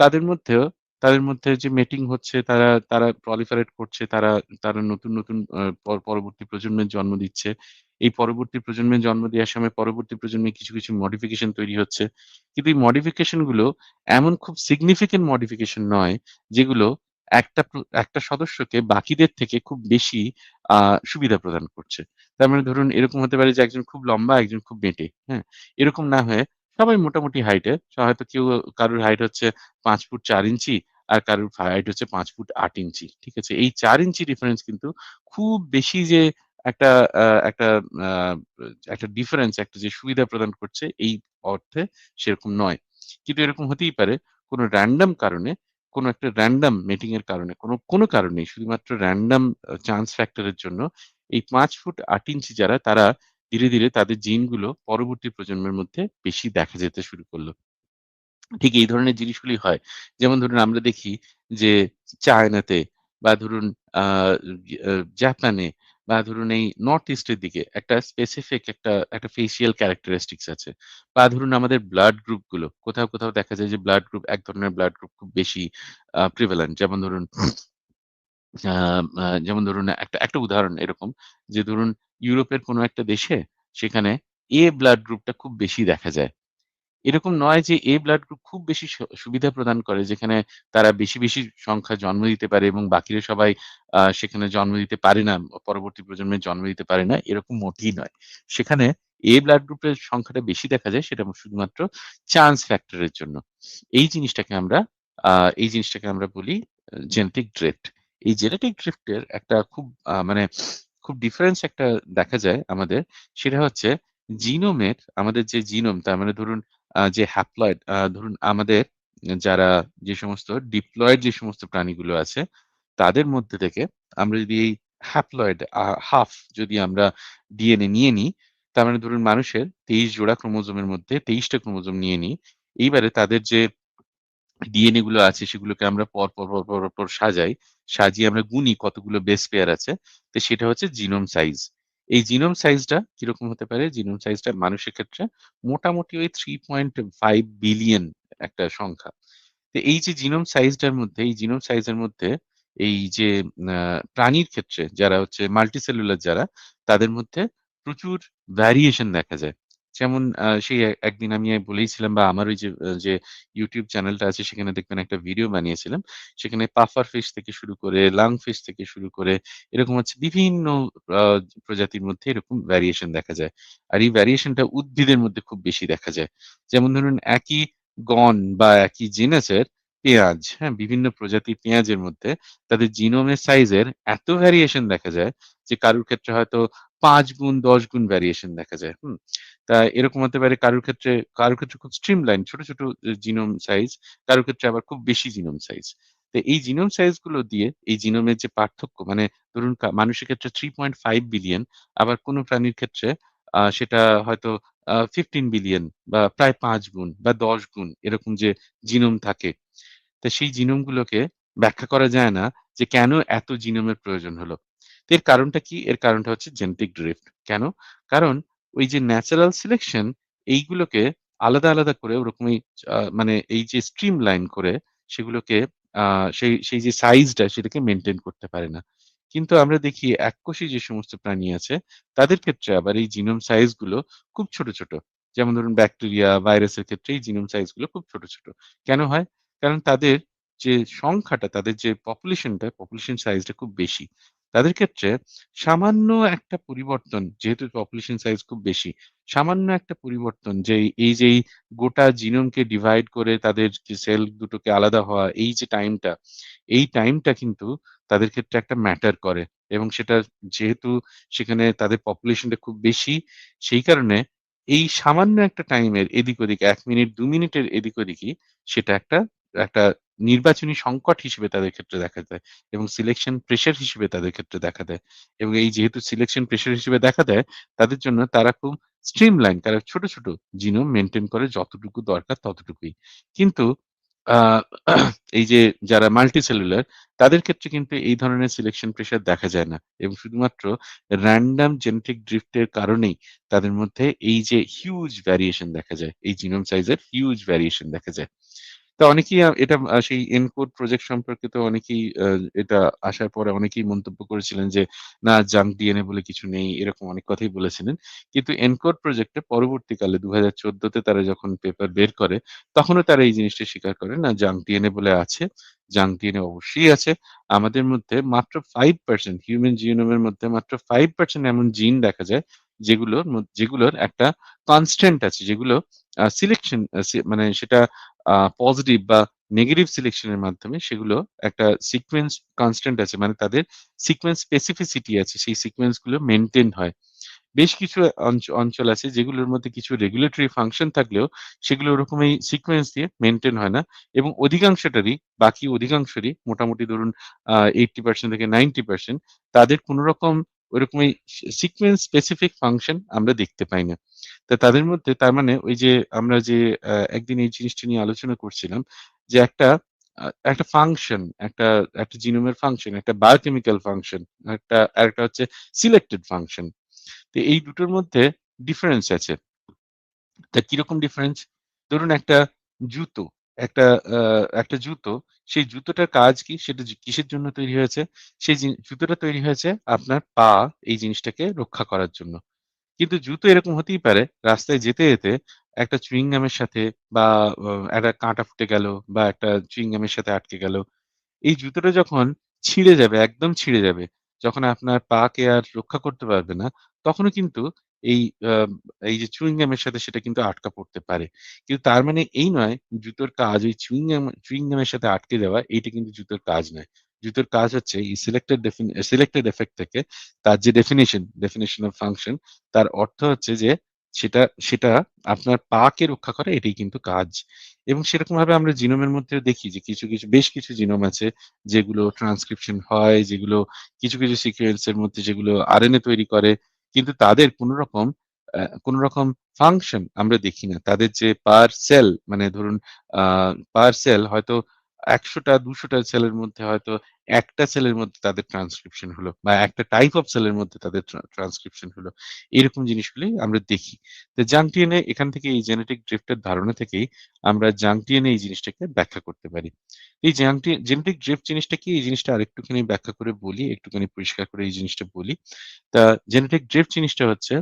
তাদের মধ্যেও তাদের মধ্যে যে মেটিং হচ্ছে তারা proliferate করছে। তারা নতুন পরবর্তী প্রজন্মের জন্ম দিচ্ছে। এই পরবর্তী প্রজন্মের জন্ম দেওয়ার সময় পরবর্তী প্রজন্মে কিছু মডিফিকেশন তৈরি হচ্ছে। কিন্তু এই মডিফিকেশন গুলো এমন খুব সিগনিফিক্যান্ট মডিফিকেশন নয় যেগুলো একটা সদস্যকে বাকিদের থেকে খুব বেশি আ সুবিধা প্রদান করছে। তার মানে ধরুন এরকম হতে পারে যে একজন খুব লম্বা, একজন খুব বেঁটে, হ্যাঁ? এরকম না হয়ে সবাই মোটামুটি হাইটের। হয়তো কারোর হাইট হচ্ছে ৫ ফুট ৪ ইঞ্চি আর কারোর হাইট হচ্ছে ৫ ফুট ৮ ইঞ্চি। ঠিক আছে? এই ৪ ইঞ্চি ডিফারেন্স কিন্তু খুব বেশি যে একটা আ একটা আ একটা ডিফারেন্স একটা যে সুবিধা প্রদান করছে এই অর্থে সেরকম নয়। কিন্তু এরকম হতেই পারে কোনো র‍্যান্ডম কারণে কোনো একটা র‍্যান্ডম মেটিং এর কারণে কোনো কারণেই শুধুমাত্র র‍্যান্ডম চান্স ফ্যাক্টর এর জন্য এই ৫ ফুট ৮ ইঞ্চি যারা তারা ধীরে তাদের জিনগুলো পরবর্তী প্রজন্মের মধ্যে বেশি দেখা যেতে শুরু করল। ঠিক এই ধরনের জিনিসগুলি হয়। যেমন ধরুন আমরা দেখি যে চায়নাতে বা ধরুন আ আ জাপানে বা ধরুন এই নর্থ ইস্ট এর দিকে একটা স্পেসিফিক একটা ফেসিয়াল ক্যারেক্টারিস্টিকস আছে। বা ধরুন আমাদের ব্লাড গ্রুপ গুলো কোথাও দেখা যায় যে ব্লাড গ্রুপ এক ধরনের ব্লাড গ্রুপ খুব বেশি প্রিভ্যালেন্ট। আ যেমন ধরুন একটা উদাহরণ এরকম যে ধরুন ইউরোপের কোনো একটা দেশে সেখানে A ব্লাড গ্রুপটা খুব বেশি দেখা যায়। এরকম নয় যে A ব্লাড গ্রুপ খুব বেশি সুবিধা প্রদান করে যেখানে তারা বেশি সংখ্যায় জন্ম দিতে পারে এবং বাকিরা সবাই সেখানে জন্ম দিতে পারে না, পরবর্তী প্রজন্মের জন্ম দিতে পারে না, এরকম মোটেই নয়। সেখানে A ব্লাড গ্রুপের সংখ্যাটা বেশি দেখা যায় সেটা শুধুমাত্র চান্স ফ্যাক্টর এর জন্য। এই জিনিসটাকে আমরা আ এই জিনিসটাকে আমরা বলি জেনেটিক ড্রিফট। এই জেনেটিক ড্রিফট এর একটা খুব মানে খুব ডিফারেন্স একটা দেখা যায় আমাদের। সেটা হচ্ছে জিনোমের, আমাদের যে জিনোম, তার মানে ধরুন যে হ্যাপ্লয়েড, ধরুন আমাদের যারা যে সমস্ত ডিপ্লয়েড যে সমস্ত প্রাণীগুলো আছে, তাদের মধ্যে থেকে আমরা যদি এই হ্যাপ্লয়েড হাফ যদি আমরা ডিএনএ নিয়ে নিই, তার মানে ধরুন মানুষের ২৩ জোড়া ক্রোমোজোমের মধ্যে ২৩ টা ক্রোমোজোম নিয়ে নিই। এইবারে তাদের যে ডিএনএ গুলো আছে সেগুলোকে আমরা পর সাজাই। সাজিয়ে আমরা গুনি কতগুলো বেস পেয়ার আছে। তো সেটা হচ্ছে জিনোম সাইজ। এই জিনোম সাইজটা কিরকম হতে পারে? জিনোম সাইজটা মানুষের ক্ষেত্রে মোটামুটি ওই 3.5 বিলিয়ন একটা সংখ্যা। তো এই যে জিনোম সাইজটার মধ্যে, এই জিনোম সাইজের মধ্যে এই যে প্রাণীর ক্ষেত্রে যারা হচ্ছে মাল্টিসেলুলার যারা, তাদের মধ্যে প্রচুর ভ্যারিয়েশন দেখা যায়। যেমন সেই একদিন আমি বলেইছিলাম, বা আমার ওই যে YouTube চ্যানেলটা আছে সেখানে দেখবেন একটা ভিডিও বানিয়েছিলাম। সেখানে পাফার ফিশ থেকে শুরু করে, লাং ফিশ থেকে শুরু করে এরকম হচ্ছে বিভিন্ন আ প্রজাতির মধ্যে এরকম ভ্যারিয়েশন দেখা যায়। আর এই ভ্যারিয়েশনটা উদ্ভিদের মধ্যে খুব বেশি দেখা যায়। যেমন ধরুন একই গণ বা একই জিনাসের পেঁয়াজ, হ্যাঁ? বিভিন্ন প্রজাতির পেঁয়াজের মধ্যে তাদের জিনোমের সাইজের এত ভেরিয়েশন দেখা যায় যে কারোর ক্ষেত্রে হয়তো ৫ গুণ ১০ গুণ ভেরিয়েশন দেখা যায়। হুম? তা এরকম হতে পারে কারোর ক্ষেত্রে খুব স্ট্রিমলাইন ছোট, ছোট জিনোম সাইজ, কারোর ক্ষেত্রে আবার খুব বেশি জিনোম সাইজ। তো এই জিনোম সাইজ গুলো দিয়ে এই জিনোমের যে পার্থক্য, মানে ধরুন মানুষের ক্ষেত্রে 3.5 বিলিয়ন, আবার কোন প্রাণীর ক্ষেত্রে সেটা হয়তো 15 বিলিয়ন বা প্রায় ৫ গুণ বা ১০ গুণ এরকম যে জিনোম থাকে। তো সেই জিনোমগুলোকে ব্যাখ্যা করা যায় না যে কেন এত জিনোমের প্রয়োজন হলো। তো এর কারণটা কি? এর কারণটা হচ্ছে জেনেটিক ড্রিফট। কেন? কারণ ওই যে ন্যাচারাল সিলেকশন এইগুলোকে আলাদা, আলাদা করে ওরকমই মানে এই যে স্ট্রিমলাইন করে সেগুলোকে আ সেই যে সাইজটা সেটাকে মেইনটেইন করতে পারে না। কিন্তু আমরা দেখি এককোষী যে সমস্ত প্রাণী আছে তাদের ক্ষেত্রে আবার এই জিনোম সাইজ গুলো খুব ছোট, ছোট। যেমন ধরুন ব্যাকটেরিয়া, ভাইরাসের ক্ষেত্রে এই জিনোম সাইজ গুলো খুব ছোট, ছোট। কেন হয়? কারণ তাদের যে সংখ্যাটা, তাদের যে পপুলেশন সাইজটা খুব বেশি। তাদের ক্ষেত্রে সামান্য একটা পরিবর্তন, যেহেতু পপুলেশন সাইজ খুব বেশি, সামান্য একটা পরিবর্তন যে এই গোটা জিনোমকে ডিভাইড করে তাদের যে সেল দুটোকে আলাদা হওয়া, এই টাইমটা কিন্তু তাদের ক্ষেত্রে একটা ম্যাটার করে। এবং সেটা যেহেতু সেখানে তাদের পপুলেশনটা খুব বেশি, সেই কারণে এই সামান্য একটা টাইমের এদিক-ওদিক ১ মিনিট ২ মিনিটের এদিক-ওদিকই সেটা একটা একটা নির্বাচনী সংকট হিসেবে তাদের ক্ষেত্রে দেখা দেয় এবং সিলেকশন প্রেশার হিসেবে তাদের ক্ষেত্রে দেখা দেয়। এবং এই যেহেতু সিলেকশন প্রেশার হিসেবে দেখা দেয়, তাদের জন্য তারা খুব স্ট্রিমলাইন, তারা ছোট, ছোট জিনোম মেইনটেইন করে যতটুকু দরকার ততটুকুই। কিন্তু আ এই যে যারা মাল্টিসেলুলার, তাদের ক্ষেত্রে কিন্তু এই ধরনের সিলেকশন প্রেশার দেখা যায় না। এবং শুধুমাত্র র‍্যান্ডম জেনেটিক ড্রিফট এর কারণেই তাদের মধ্যে এই যে হিউজ ভ্যারিয়েশন দেখা যায়। এই জিনোম সাইজের হিউজ ভ্যারিয়েশন দেখা যায়। তো অনেকেই এটা সেই এনকোড প্রজেক্ট সম্পর্কে তো অনেকেই এটা আসার পরে অনেকেই মন্তব্য করেছিলেন যে, "না, জাঙ্ক ডিএনএ বলে কিছু নেই।" এরকম অনেক কথাই বলেছিলেন। কিন্তু এনকোড প্রজেক্টে পরবর্তীকালে ২০১৪ তে তারা যখন পেপার বের করে, তখনও তারা এই জিনিসটা স্বীকার করে, "না, জাঙ্ক ডিএনএ বলে আছে। জাঙ্ক ডিএনএ অবশ্যই আছে। আমাদের মধ্যে মাত্র ৫% হিউম্যান জিনোমের মধ্যে মাত্র ৫% এমন জিন দেখা যায়, যেগুলোর একটা কনস্ট্যান্ট আছে, যেগুলো সিলেকশন মানে সেটা পজিটিভ বা নেগেটিভ সিলেকশন এর মাধ্যমে সেগুলো একটা সিকোয়েন্স কনস্ট্যান্ট আছে। মানে তাদের সিকোয়েন্স স্পেসিফিসিটি আছে। সেই সিকোয়েন্স গুলো মেইনটেইন হয়। বেশ কিছু অঞ্চল আছে যেগুলোর মধ্যে কিছু রেগুলেটরি ফাংশন থাকলেও সেগুলো ওরকম এই সিকোয়েন্স দিয়ে মেইনটেইন হয় না। এবং বাকি অধিকাংশেরই মোটামুটি ধরুন 80% থেকে 90% তাদের কোন রকম ওইরকমই সিকোয়েন্স স্পেসিফিক ফাংশন আমরা দেখতে পাই না। তাদের মধ্যে তার মানে ওই যে আমরা যে একদিন এই জিনিসটা নিয়ে আলোচনা করছিলাম যে একটা ফাংশন, একটা জিনোমের ফাংশন, একটা বায়োকেমিক্যাল ফাংশন, আরেকটা হচ্ছে সিলেক্টেড ফাংশন। তো এই দুটোর মধ্যে ডিফারেন্স আছে। তা কিরকম ডিফারেন্স? ধরুন জুতো, একটা আ একটা জুতো, সেই জুতোটার কাজ কি? সেটা কিসের জন্য তৈরি হয়েছে? সেই জুতোটা তৈরি হয়েছে আপনার পা এই জিনিসটাকে রক্ষা করার জন্য। কিন্তু জুতো এরকম হতেই পারে রাস্তায় যেতে, যেতে একটা চুইং গামের সাথে বা একটা কাঁটা ফুটে গেল বা একটা চুইং গামের সাথে আটকে গেল। এই জুতোটা যখন ছিঁড়ে যাবে, একদম ছিঁড়ে যাবে, যখন আপনার পা কে আর রক্ষা করতে পারবে না, তখনও কিন্তু এই আ এই যে চুইং গাম এর সাথে সেটা কিন্তু আটকা পড়তে পারে। কিন্তু তার মানে এই নয় জুতোর কাজ ওই চুইং গামের সাথে আটকে দেওয়া, এইটা কিন্তু জুতোর কাজ নয়। জুতোর কাজ হচ্ছে এই সিলেক্টেড এফেক্ট থেকে তার যে ডেফিনিশন অফ ফাংশন, তার অর্থ হচ্ছে যে সেটা সেটা আপনার পাকে রক্ষা করে, এটাই কিন্তু কাজ। এবং সেরকম ভাবে আমরা জিনোমের মধ্যেও দেখি যে বেশ কিছু জিনোম আছে যেগুলো ট্রান্সক্রিপশন হয়, যেগুলো কিছু সিকোয়েন্স এর মধ্যে যেগুলো আরএনএ তৈরি করে, কিন্তু তাদের কোন রকম ফাংশন আমরা দেখি না। তাদের যে পার সেল, মানে ধরুন পার সেল হয়তো ১০০টা ২০০টা সেলের মধ্যে হয়তো একটা সেলের মধ্যে তাদের ট্রান্সক্রিপশন হলো, বা একটা টাইপ অফ সেলের মধ্যে তাদের ট্রান্সক্রিপশন হলো। এরকম জিনিসগুলি আমরা দেখি। তো জাঙ্ক ডিএনএ এখান থেকে, এই জেনেটিক ড্রিফটের ধারণা থেকেই আমরা জাঙ্ক ডিএনএ এই জিনিসটাকে ব্যাখ্যা করতে পারি। এই জেনেটিক ড্রিফট জিনিসটা কি, এই জিনিসটা আরেকটুখানি ব্যাখ্যা করে বলি, একটুখানি পরিষ্কার করে এই জিনিসটা বলি। তা জেনেটিক ড্রিফট জিনিসটা হচ্ছে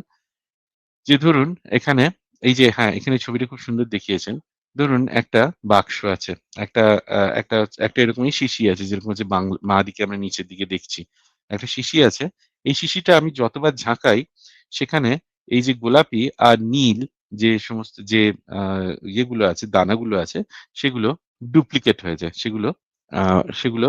যে ধরুন এখানে, এই যে হ্যাঁ, এখানে ছবিটা খুব সুন্দর দেখিয়েছেন। ধরুন একটা বাক্স আছে। একটা একটা একটা এরকমই শিশি আছে, যেরকম হচ্ছে বাঁ দিকে আমরা নিচের দিকে দেখছি। একটা শিশি আছে। এই শিশিটা আমি যতবার ঝাঁকাই, সেখানে এই যে গোলাপি আর নীল যে সমস্ত যে আ ইয়েগুলো আছে, দানাগুলো আছে, সেগুলো ডুপ্লিকেট হয়ে যায়। আ সেগুলো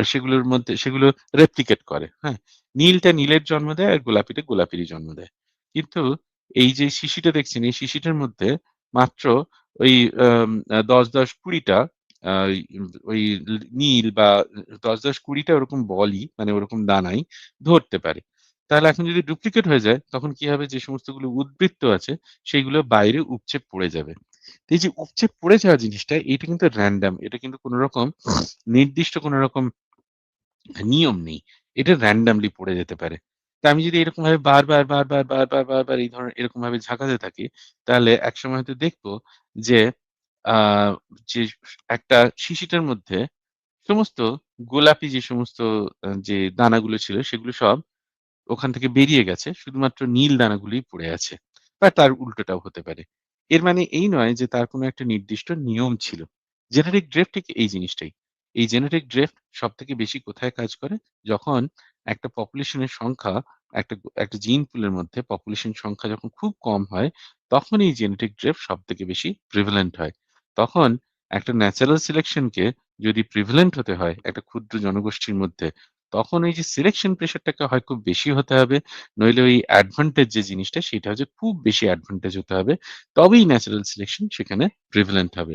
সেগুলোর মধ্যে সেগুলো রেপ্লিকেট করে, হ্যাঁ? নীলটা নীলের জন্ম দেয়, আর গোলাপিটা গোলাপেরই জন্ম দেয়। কিন্তু এই যে শিশিটা দেখছেন, এই শিশিটার মধ্যে মাত্র ওই ১০-১০-২০ টা আ ওই নীল বা ১০-১০-২০ টা ওরকম বলই, মানে ওরকম দানাই ধরতে পারে। তাহলে এখন যদি ডুপ্লিকেট হয়ে যায়, তখন কি হবে? যে সমস্তগুলো উদ্বৃত্ত আছে, সেগুলো বাইরে উপচে পড়ে যাবে। তো এই যে উপচে পড়ে যাওয়া জিনিসটা, এটা কিন্তু র‍্যান্ডম। এটা কিন্তু কোন রকম নির্দিষ্ট কোন রকম নিয়ম নেই। এটা randomly পড়ে যেতে পারে। তো আমি যদি এরকমভাবে বারবার এই ধরনের এরকমভাবে ঝাঁকাতে থাকি, তাহলে একসময় হয়তো দেখব যে আ যে একটা শিশিটার মধ্যে সমস্ত গোলাপি যে সমস্ত যে দানাগুলো ছিল, সেগুলো সব ওখান থেকে বেরিয়ে গেছে। শুধুমাত্র নীল দানাগুলোই পড়ে আছে। বা তার উল্টোটাও হতে পারে। এর মানে এই নয় যে তার কোনো একটা নির্দিষ্ট নিয়ম ছিল। জেনেটিক ড্রিফট ঠিক এই জিনিসটাই। এই জেনেটিক ড্রিফট সবথেকে বেশি কোথায় কাজ করে? যখন একটা পপুলেশনের সংখ্যা, একটা জিন পুলের মধ্যে পপুলেশন সংখ্যা যখন খুব কম হয়, তখন এই জেনেটিক ড্রিফট সবথেকে বেশি প্রিভ্যালেন্ট হয়। তখন একটা ন্যাচারাল সিলেকশন কে যদি প্রিভ্যালেন্ট হতে হয় একটা ক্ষুদ্র জনগোষ্ঠীর মধ্যে, তখন এই যে সিলেকশন প্রেশারটাকে হয় খুব বেশি হতে হবে, নইলে ওই অ্যাডভান্টেজ যে জিনিসটা, সেটা হচ্ছে খুব বেশি অ্যাডভান্টেজ হতে হবে। তবেই ন্যাচারাল সিলেকশন সেখানে প্রিভ্যালেন্ট হবে।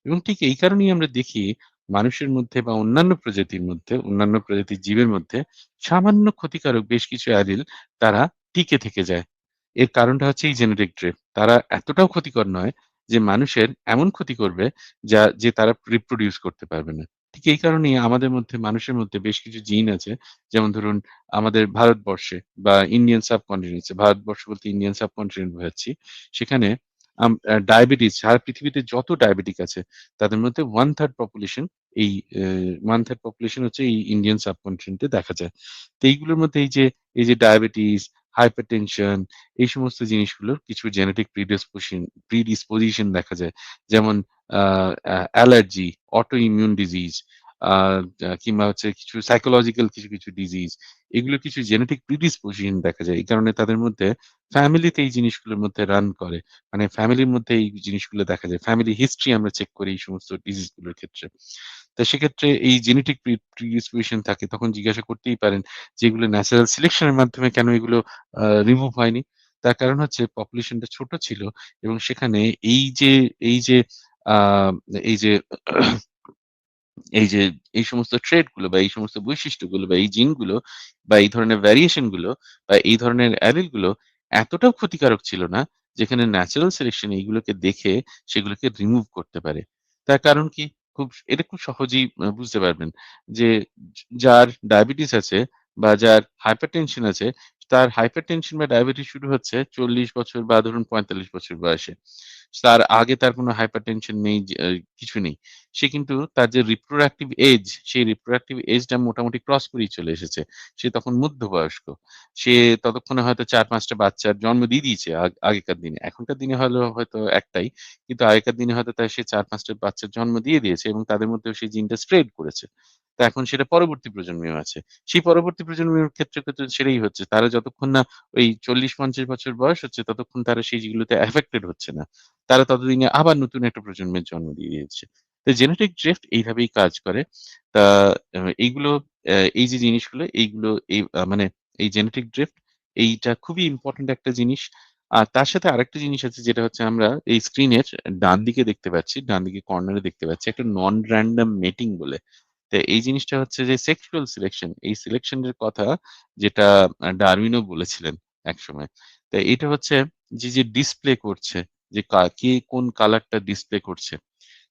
এবং ঠিক এই কারণেই আমরা দেখি মানুষের মধ্যে বা অন্যান্য প্রজাতির জীবের মধ্যে সামান্য ক্ষতিকারক বেশ কিছু অ্যালিল তারা টিকে থেকে যায়। এর কারণটা হচ্ছে এই জেনেটিক ড্রিফট। তারা এতটাও ক্ষতিকর নয় যে মানুষের এমন ক্ষতি করবে যে তারা রিপ্রোডিউস করতে পারবে না। ঠিক এই কারণেই আমাদের মধ্যে, মানুষের মধ্যে বেশ কিছু জিন আছে, যেমন ধরুন আমাদের ভারতবর্ষে বা ইন্ডিয়ান সাবকন্টিনেন্টস এ, ভারতবর্ষ বলতে ইন্ডিয়ান সাবকন্টিনেন্ট বোঝাচ্ছি। সেখানে ডায়াবেটিস, সারা পৃথিবীতে যত ডায়াবেটিক আছে, তাদের মধ্যে 1/3 পপুলেশন এই 1/3 পপুলেশন হচ্ছে এই ইন্ডিয়ান সাবকন্টিনেন্ট এ দেখা যায়। তো এইগুলোর মধ্যে এই যে ডায়াবেটিস, হাইপারটেনশন, এই সমস্ত জিনিসগুলোর কিছু জেনেটিক প্রিডিসপোজিশন দেখা যায়। যেমন আ আ অ্যালার্জি, অটো ইমিউন ডিজিজ, আ কিংবা হচ্ছে কিছু সাইকোলজিক্যাল কিছু ডিজিজ, এগুলো কিছু জেনেটিক প্রিডিসপোজিশন দেখা যায়। এই কারণে তাদের মধ্যে ফ্যামিলিতে এই জিনিসগুলোর মধ্যে রান করে। মানে ফ্যামিলির মধ্যে এই জিনিসগুলো দেখা যায়। ফ্যামিলি হিস্ট্রি আমরা চেক করি এই সমস্ত ডিজিজ গুলোর ক্ষেত্রে। তো সেক্ষেত্রে এই জেনেটিক প্রিডিসপোজিশন থাকে, তখন জিজ্ঞাসা করতেই পারেন যে এগুলো ন্যাচারাল সিলেকশন এর মাধ্যমে কেন এগুলো রিমুভ হয়নি? তার কারণ হচ্ছে পপুলেশনটা ছোট ছিল, এবং সেখানে এই যে আ এই যে এই যে এই সমস্ত ট্রেট গুলো বা এই সমস্ত বৈশিষ্ট্যগুলো বা এই জিনগুলো বা এই ধরনের ভ্যারিয়েশন গুলো বা এই ধরনের অ্যালিল গুলো এতটাও ক্ষতিকারক ছিল না, যেখানে ন্যাচারাল সিলেকশন এইগুলোকে দেখে সেগুলোকে রিমুভ করতে পারে। তার কারণ কি? এটা খুব সহজেই বুঝতে পারবেন যে যার ডায়াবেটিস আছে বা যার হাইপারটেনশন আছে, তার হাইপারটেনশন বা ডায়াবেটিস শুরু হচ্ছে ৪০ বছর বা ধরুন ৪৫ বছর বয়সে। তার আগে তার কোনো হাইপারটেনশন নেই, যে কিছু নেই। সে কিন্তু তার যে রিপ্রোডাক্টিভ এজ, সেই রিপ্রোডাক্টিভ এজটা মোটামুটি ক্রস করেই চলে এসেছে। সে তখন মধ্যবয়স্ক। সে ততক্ষণে হয়তো ৪-৫ টা বাচ্চার জন্ম দিয়ে দিয়েছে আগেকার দিনে। এখনকার দিনে হয়তো একটাই। কিন্তু আগেকার দিনে হয়তো সে ৪-৫ টা বাচ্চার জন্ম দিয়ে দিয়েছে, এবং তাদের মধ্যেও সেই জিনটা স্প্রেড করেছে। তো এখন সেটা পরবর্তী প্রজন্মেও আছে। সেই পরবর্তী প্রজন্মের ক্ষেত্রে সেটাই হচ্ছে। তারা যতক্ষণ না ওই ৪০-৫০ বছর বয়স হচ্ছে, ততক্ষণ তারা সেই যেগুলোতে এফেক্টেড হচ্ছে না। তারা ততদিনে আবার নতুন একটা প্রজন্মের জন্ম দিয়ে দিয়েছে। তো জেনেটিক ড্রিফট এইভাবেই কাজ করে। তা এইগুলো এই যে জিনিসগুলো এইগুলো মানে এই জেনেটিক ড্রিফট এইটা খুবই ইম্পোর্টেন্ট একটা জিনিস। আর তার সাথে আরেকটা জিনিস আছে যেটা হচ্ছে আমরা এই স্ক্রিনের ডান দিকে দেখতে পাচ্ছি, ডান দিকে কর্নারে দেখতে পাচ্ছি একটা নন র‍্যান্ডম মেটিং বলে। তো এই জিনিসটা হচ্ছে যে সেক্সুয়াল সিলেকশন, এই সিলেকশনের কথা যেটা ডারউইনও বলেছিলেন একসময়। তো এটা হচ্ছে যে ডিসপ্লে করছে যে কে কোন কালারটা ডিসপ্লে করছে।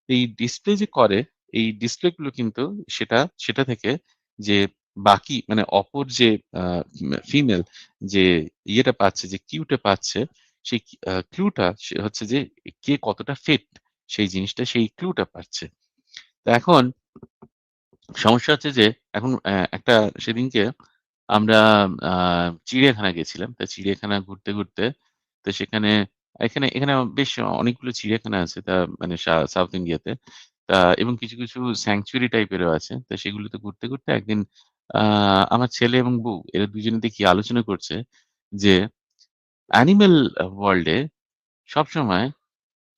এই ডিসপ্লে যে করে, এই ডিসপ্লে গুলো কিন্তু সেটা থেকে যে বাকি মানে অপর যে আ ফিমেল যে ইয়েটা পাচ্ছে, যে কিউটা পাচ্ছে, সেই ক্লুটা সে হচ্ছে যে কে কতটা ফিট সেই জিনিসটা, সেই ক্লুটা পাচ্ছে। তো এখন সমস্যা হচ্ছে যে এখন একটা সেদিনকে আমরা আ চিড়িয়াখানায় গেছিলাম। তো চিড়িয়াখানা ঘুরতে তো সেখানে এখানে বেশ অনেকগুলো চিড়িয়াখানা আছে তা মানে সাউথ ইন্ডিয়াতে। তা এবং কিছু স্যাংচুয়ারি টাইপেরও আছে। তো সেগুলোতে ঘুরতে একদিন আ আমার ছেলে এবং বউ এরা দুজনে দেখি আলোচনা করছে যে অ্যানিমেল ওয়ার্লড এ সবসময়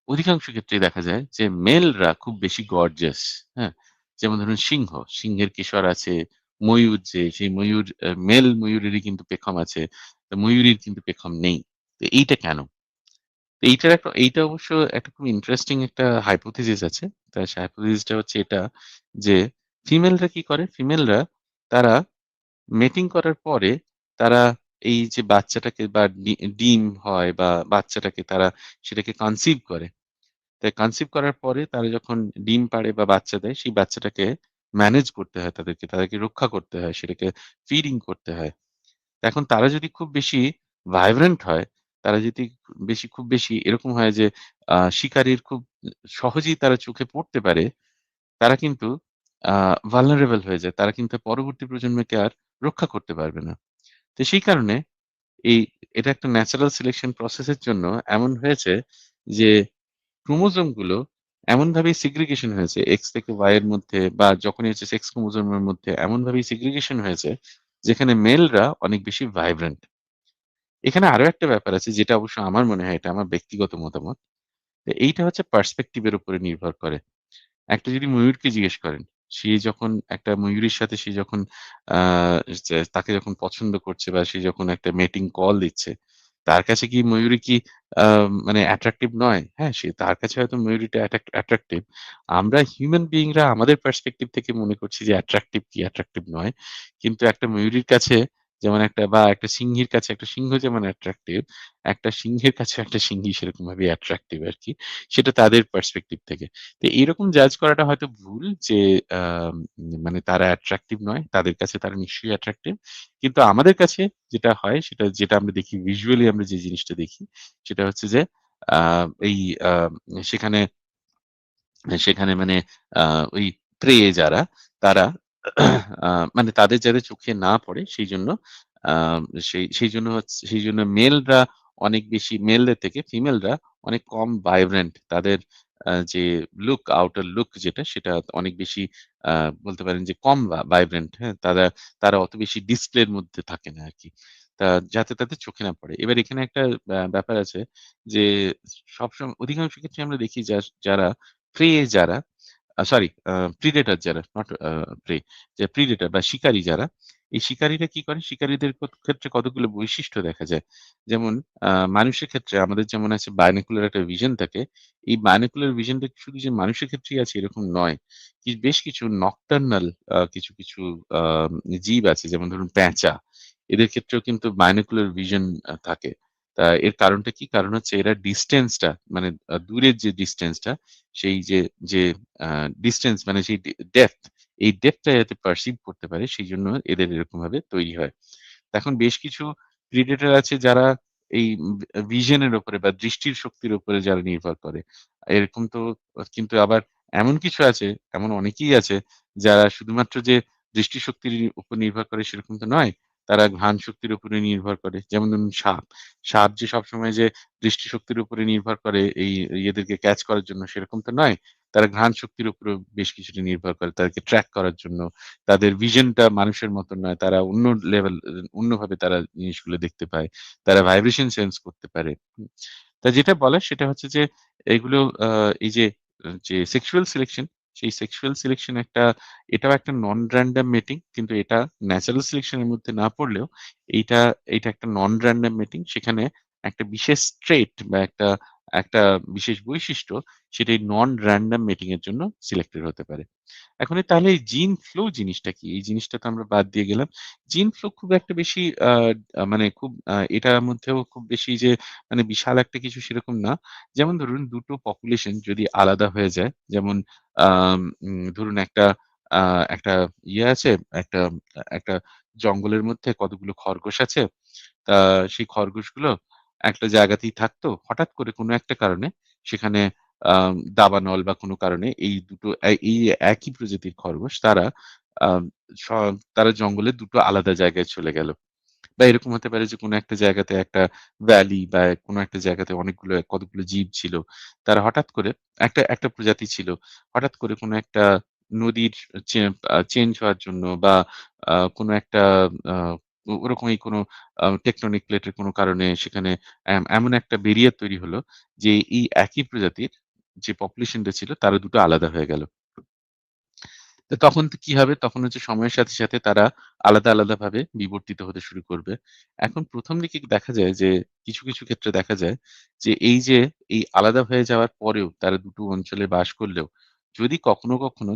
অধিকাংশ ক্ষেত্রেই দেখা যায় যে মেলরা খুব বেশি গর্জাস, হ্যাঁ? যেমন ধরুন সিংহের কেশর আছে, ময়ূর যে সেই ময়ূর মেল ময়ূরেরই কিন্তু পেখম আছে। তো ময়ূরীর কিন্তু পেখম নেই। তো এইটা কেন? তো এইটা অবশ্য একটা খুব ইন্টারেস্টিং একটা হাইপোথিসিস আছে। তা সেই হাইপোথিসিসটা হচ্ছে এটা যে ফিমেলরা কি করে? ফিমেলরা তারা মেটিং করার পরে তারা এই যে বাচ্চাটাকে বা ডিম হয় বা বাচ্চাটাকে তারা সেটাকে কনসিভ করে। তাই কনসিভ করার পরে তারা যখন ডিম পাড়ে বা বাচ্চা দেয়, সেই বাচ্চাটাকে ম্যানেজ করতে হয় তাদেরকে রক্ষা করতে হয়, সেটাকে ফিডিং করতে হয়। এখন তারা যদি খুব বেশি ভাইব্রেন্ট হয়, তারা যদি খুব বেশি এরকম হয় যে শিকারীর খুব সহজেই তারা চোখে পড়তে পারে, তারা কিন্তু আ vulnerable হয়ে যায়। তারা কিন্তু পরবর্তী প্রজন্মকে আর রক্ষা করতে পারবে না। তো সেই কারণে এই এটা একটা ন্যাচারাল সিলেকশন প্রসেস এর জন্য এমন হয়েছে যে ক্রোমোজোম গুলো এমনভাবেই সিগ্রিগেশন হয়েছে X থেকে Y এর মধ্যে বা যখনই হচ্ছে সেক্স ক্রোমোজোমের মধ্যে এমনভাবেই সিগ্রিগেশন হয়েছে যেখানে মেলরা অনেক বেশি ভাইব্রেন্ট। এখানে আরো একটা ব্যাপার আছে যেটা অবশ্য আমার মনে হয় এটা আমার ব্যক্তিগত মতামত। তো এইটা হচ্ছে পার্সপেক্টিভ এর উপরে নির্ভর করে। একটা যদি ময়ূরকে জিজ্ঞেস করেন, সে যখন একটা ময়ূরীর সাথে সে যখন আ তাকে যখন পছন্দ করছে বা সে যখন একটা মেটিং কল দিচ্ছে, তার কাছে কি ময়ূরী কি আ মানে অ্যাট্রাক্টিভ নয়? হ্যাঁ, তার কাছে হয়তো ময়ূরীটা অ্যাট্রাক্টিভ। আমরা হিউম্যান বিইং রা আমাদের পার্সপেক্টিভ থেকে মনে করছি যে অ্যাট্রাক্টিভ কি অ্যাট্রাক্টিভ নয়। কিন্তু একটা ময়ূরীর কাছে যেমন একটা সিংহীর কাছে একটা সিংহ যেমন অ্যাট্রাক্টিভ, একটা সিংহের কাছে একটা সিংহী সেরকমভাবে অ্যাট্রাক্টিভ আরকি। সেটা তাদের পার্সপেক্টিভ থেকে। তো এরকম জাজ করাটা হয়তো ভুল যে মানে তারা অ্যাট্রাকটিভ নয়। তাদের কাছে তারা নিশ্চয়ই অ্যাট্রাকটিভ। কিন্তু আমাদের কাছে যেটা হয় যেটা আমরা দেখি ভিজুয়ালি আমরা যে জিনিসটা দেখি সেটা হচ্ছে যে আ এই আ সেখানে সেখানে মানে আ ওই প্রে যারা তারা আ মানে তাদের যাতে চোখে না পড়ে সেইজন্য আ সেইজন্য মেলরা অনেক বেশি মেলদের থেকে ফিমেলরা অনেক কম ভাইব্রেন্ট। তাদের যে আউটার লুক যেটা সেটা অনেক বেশি আ বলতে পারেন যে কম ভাইব্রেন্ট, হ্যাঁ? তারা অত বেশি ডিসপ্লের মধ্যে থাকে না আরকি। যাতে তাদের চোখে না পড়ে। এবার এখানে একটা ব্যাপার আছে যে অধিকাংশ ক্ষেত্রে আমরা দেখি যারা প্রে যারা সরি প্রিডেটর যারা নট প্রে যে প্রিডেটর বা শিকারী যারা, এই শিকারীরা কি করে? শিকারীদের ক্ষেত্রে কতগুলো বৈশিষ্ট্য দেখা যায়। যেমন আ মানুষের ক্ষেত্রে আমাদের যেমন আছে বাইনোকুলার একটা ভিশন থাকে। এই বাইনোকুলার ভিশনটা শুধু যে মানুষের ক্ষেত্রেই আছে এরকম নয়। বেশ কিছু নকটার্নাল কিছু আ জীব আছে যেমন ধরুন পেঁচা। এদের ক্ষেত্রেও কিন্তু বাইনোকুলার ভিশন থাকে। এর কারণটা কি? কারণ হচ্ছে এরা ডিসট্যান্সটা মানে দূরের যে ডিসট্যান্সটা সেই যে আ ডিসট্যান্স মানে সেই ডেপথ, এই ডেপথটা যাতে পারসিভ করতে পারে সেইজন্য এদের এরকমভাবে তৈরি হয়। এখন বেশ কিছু প্রিডেটর আছে যারা এই ভিশন এর উপরে বা দৃষ্টির শক্তির উপরে যারা নির্ভর করে। এরকম তো কিন্তু আবার এমন কিছু আছে, এমন অনেকেই আছে যারা শুধুমাত্র যে দৃষ্টিশক্তির উপর নির্ভর করে সেরকম তো নয়। তারা ঘ্রাণ শক্তির উপরে নির্ভর করে। যেমন ধরুন সাপ। সাপ যে সবসময় যে দৃষ্টিশক্তির উপরে নির্ভর করে এই ইয়েদেরকে ক্যাচ করার জন্য সেরকম তো নয়। তারা ঘ্রাণ শক্তির উপরেও বেশ কিছুটা নির্ভর করে তাদেরকে ট্র্যাক করার জন্য। তাদের ভিশনটা মানুষের মত নয়। তারা অন্য লেভেল অন্যভাবে তারা জিনিসগুলো দেখতে পায়। তারা ভাইব্রেশন সেন্স করতে পারে। তা যেটা বলার সেটা হচ্ছে যে এগুলো এই যে সেক্সুয়াল সিলেকশন সেই সেক্সুয়াল সিলেকশন এটাও একটা নন র‍্যান্ডম মেটিং, কিন্তু এটা ন্যাচারাল সিলেকশন এর মধ্যে না পড়লেও এইটা এইটা একটা নন র‍্যান্ডম মেটিং। সেখানে একটা বিশেষ ট্রেট বা একটা একটা বিশেষ বৈশিষ্ট্য সেটা এই নন র‍্যান্ডম মেটিং এর জন্য সিলেক্টেড হতে পারে। এখন তাহলে এই জিন ফ্লো জিনিসটা কি? এই জিনিসটা তো আমরা বাদ দিয়ে গেলাম। জিন ফ্লো খুব একটা বেশি মানে খুব এটার মধ্যেও খুব বেশি যে মানে বিশাল একটা কিছু সেরকম না। যেমন ধরুন ২ টো পপুলেশন যদি আলাদা হয়ে যায়, যেমন আম ধরুন আ একটা আছে, একটা একটা জঙ্গলের মধ্যে কতগুলো খরগোশ আছে। তা সেই খরগোশগুলো একটা জায়গাতেই থাকতো। হঠাৎ করে কোনো একটা কারণে সেখানে দাবানল বা কোনো কারণে এই দুটো এই একই প্রজাতির খরগোশ আম স তারা জঙ্গলের ২ টো আলাদা জায়গায় চলে গেল। বা এরকম হতে পারে যে কোনো একটা জায়গাতে একটা ভ্যালি বা কোনো একটা জায়গাতে কতগুলো জীব ছিল। তারা হঠাৎ করে একটা প্রজাতি ছিল। হঠাৎ করে কোনো একটা নদীর চে চেঞ্জ হওয়ার জন্য বা কোনো একটা আ ওরকমই কোনো টেকটনিক প্লেটের কোনো কারণে সেখানে এমন একটা ব্যারিয়ার তৈরি হলো যে এই একই প্রজাতির যে পপুলেশনটা ছিল তারা দুটো আলাদা হয়ে গেল। তো তখন তো কি হবে? তখন হচ্ছে সময়ের সাথে, সাথে তারা আলাদা ভাবে বিবর্তিত হতে শুরু করবে। এখন ১ম দিকে দেখা যায় যে কিছু ক্ষেত্রে দেখা যায় যে এই আলাদা হয়ে যাওয়ার পরেও তারা দুটো অঞ্চলে বাস করলেও যদি কখনো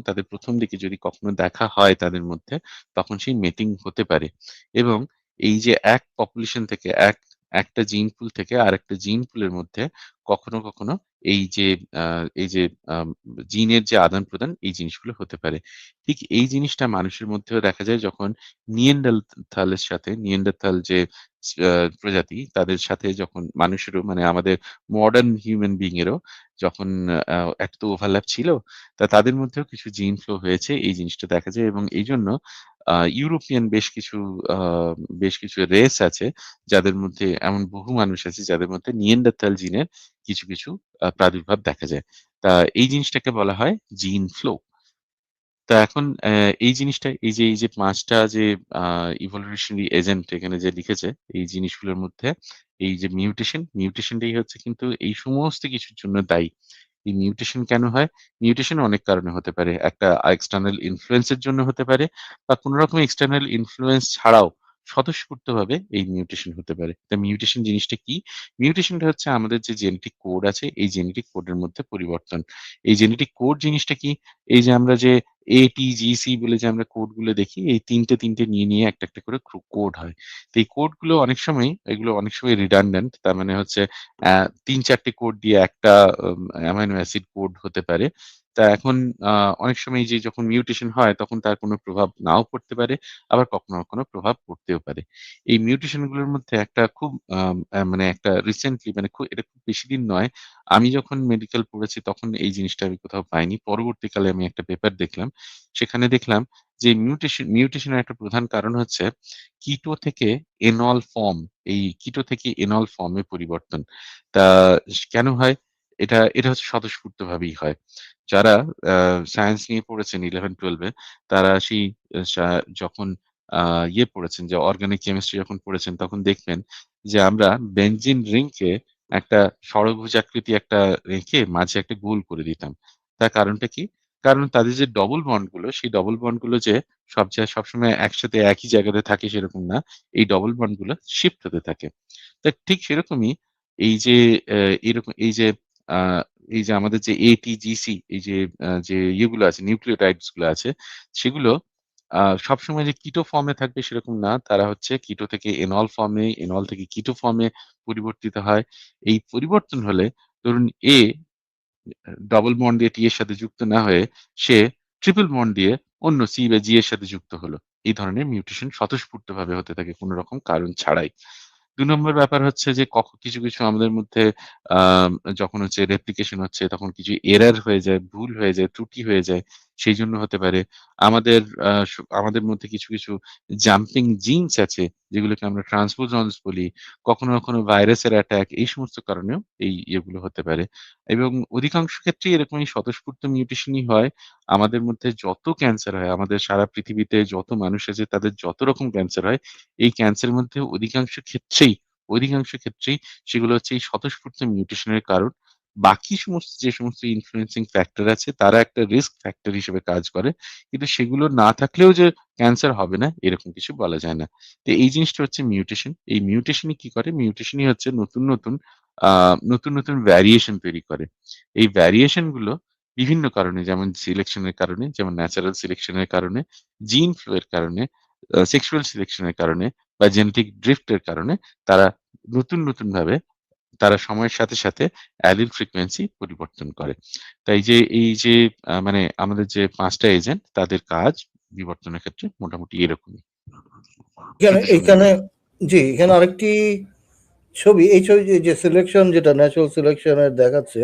তাদের ১ম দিকে যদি কখনো দেখা হয় তাদের মধ্যে, তখন সেই মেটিং হতে পারে। এবং এই যে এক পপুলেশন থেকে একটা জিন পুল থেকে আরেকটা জিন পুলের মধ্যে কখনো আ এই যে আম জিনের যে আদান-প্রদান এই জিনিসগুলো হতে পারে। ঠিক এই জিনিসটা মানুষের মধ্যেও দেখা যায় যখন নিয়েন্ডারথাল যে আ প্রজাতি তাদের সাথে যখন মানুষেরও মানে আমাদের মডার্ন হিউম্যান বিইং এরও যখন একটা তো ওভারল্যাপ ছিল। তাদের মধ্যেও কিছু জিন ফ্লো হয়েছে এই জিনিসটা দেখা যায় এবং এইজন্য ইউরোপিয়ান আ বেশ কিছু রেস আছে যাদের মধ্যে এমন বহু মানুষ আছে যাদের মধ্যে নিয়েন্ডারথাল জিনের কিছু প্রাদুর্ভাব দেখা যায়। এই জিনিসটাকে বলা হয় জিন ফ্লো। এখন এই জিনিসটা এই যে ৫ টা যে আ evolutionary agent এখানে যে লিখেছে, এই জিনিসগুলোর মধ্যে এই যে মিউটেশনটাই হচ্ছে কিন্তু এই সমস্ত কিছুর জন্য দায়ী। এই মিউটেশন কেন হয়? মিউটেশন অনেক কারণে হতে পারে। একটা এক্সটার্নাল ইনফ্লুয়েন্স এর জন্য হতে পারে বা কোন রকম এক্সটার্নাল ইনফ্লুয়েন্স ছাড়াও স্বতঃস্ফূর্তভাবে এই মিউটেশন হতে পারে। তা মিউটেশন জিনিসটা কি? মিউটেশনটা হচ্ছে আমাদের যে জেনেটিক কোড আছে, এই জেনেটিক কোডের মধ্যে পরিবর্তন। এই জেনেটিক কোড জিনিসটা কি? এই যে আমরা যে ATGC বলে যে আমরা কোডগুলো দেখি, এই ৩টে নিয়ে একটা করে কোড হয়। তো এই কোডগুলো এগুলো অনেক সময় redundant, তার মানে হচ্ছে ৩-৪ টে কোড দিয়ে একটা অ্যামাইনো অ্যাসিড কোড হতে পারে। তা এখন আ অনেক সময় এই যে যখন মিউটেশন হয় তখন তার কোনো প্রভাব নাও পড়তে পারে, আবার কখনো প্রভাব পড়তেও পারে। এই মিউটেশন গুলোর মধ্যে একটা খুব আম আ মানে একটা রিসেন্টলি মানে এটা খুব বেশিদিন নয়। আমি যখন মেডিকেল পড়েছি তখন এই জিনিসটা আমি কোথাও পাইনি। পরবর্তীকালে আমি একটা পেপার দেখলাম। সেখানে দেখলাম যে মিউটেশন এর একটা প্রধান কারণ হচ্ছে কিটো থেকে এনল ফর্ম। এই কিটো থেকে এনল ফর্ম এ পরিবর্তন। তা কেন হয়? এটা হচ্ছে স্বতঃস্ফূর্তভাবেই হয়। যারা আ সায়েন্স নিয়ে পড়েছেন 11-12 এ তারা সেই আ সা যখন আ পড়েছেন যে অর্গানিক কেমিস্ট্রি যখন পড়েছেন তখন দেখবেন যে আমরা বেনজিন রিংকে একটা ষড়ভুজাকৃতি রেখে মাঝে একটা গোল করে দিতাম। তার কারণটা কি? কারণ তাদের যে ডবল বন্ড গুলো, সেই ডবল বন্ড গুলো যে সবসময় একসাথে একই জায়গাতে থাকে সেরকম না। এই ডবল বন্ড গুলো শিফট হতে থাকে। ঠিক সেরকমই এই যে এরকম আ এই যে আমাদের যে ATGC এই যে যে ইয়েগুলো আছে নিউক্লিওটাইডস গুলো আছে সেগুলো সবসময় যে কিটো ফর্ম এ থাকবে সেরকম না। তারা হচ্ছে কিটো থেকে এনল ফর্ম এ, এনল থেকে কিটো ফর্ম এ পরিবর্তিত হয়। এই পরিবর্তন হলে ধরুন ডবল বন্ড দিয়ে টি এর সাথে যুক্ত না হয়ে সে ট্রিপল বন্ড দিয়ে অন্য সি বা জি এর সাথে যুক্ত হলো। এই ধরনের মিউটেশন স্বতঃস্ফূর্তভাবে হতে থাকে কোন রকম কারণ ছাড়াই। ২ নম্বর ব্যাপার হচ্ছে যে কিছু আমাদের মধ্যে আম যখন হচ্ছে রেপ্লিকেশন হচ্ছে তখন কিছু এরর হয়ে যায়, ভুল হয়ে যায়, ত্রুটি হয়ে যায়। সেইজন্য হতে পারে। আমাদের আমাদের মধ্যে কিছু জাম্পিং জিনস আছে যেগুলোকে আমরা ট্রান্সপোজন্স বলি। কখনো ভাইরাসের অ্যাটাক এই সমস্ত কারণেও এই ইয়েগুলো হতে পারে। এবং অধিকাংশ ক্ষেত্রেই এরকম এই স্বতঃস্ফূর্ত মিউটেশনই হয়। আমাদের মধ্যে যত ক্যান্সার হয়, আমাদের সারা পৃথিবীতে যত মানুষ আছে তাদের যত রকম ক্যান্সার হয় এই ক্যান্সারের মধ্যে অধিকাংশ ক্ষেত্রেই সেগুলো হচ্ছে এই স্বতঃস্ফূর্ত মিউটেশন এর কারণ। বাকি যে সমস্ত ইনফ্লুয়েন্সিং ফ্যাক্টর আছে তারা একটা রিস্ক ফ্যাক্টর হিসেবে কাজ করে, কিন্তু সেগুলো না থাকলেও যে ক্যান্সার হবে না এরকম কিছু বলা যায় না। তো এই জিনিসটা হচ্ছে মিউটেশন। এই মিউটেশনই কি করে? মিউটেশনই হচ্ছে নতুন ভ্যারিয়েশন তৈরি করে। এই ভ্যারিয়েশন গুলো বিভিন্ন কারণে, যেমন সিলেকশনের কারণে, যেমন ন্যাচারাল সিলেকশনের কারণে, জিন ফ্লো এর কারণে, সেক্সুয়াল সিলেকশনের কারণে বা জেনেটিক ড্রিফট এর কারণে তারা নতুন ভাবে তারা সময়ের সাথে অ্যালিল ফ্রিকোয়েন্সি পরিবর্তন করে। তাই এই যে মানে আমাদের যে ৫ টা এজেন্ট তাদের কাজ বিবর্তনের ক্ষেত্রে মোটামুটি এরকমই। এখানে জি, এখানে আরেকটি ছবি, এই ছবি যে সিলেকশন, যেটা ন্যাচারাল সিলেকশনের দেখাচ্ছে,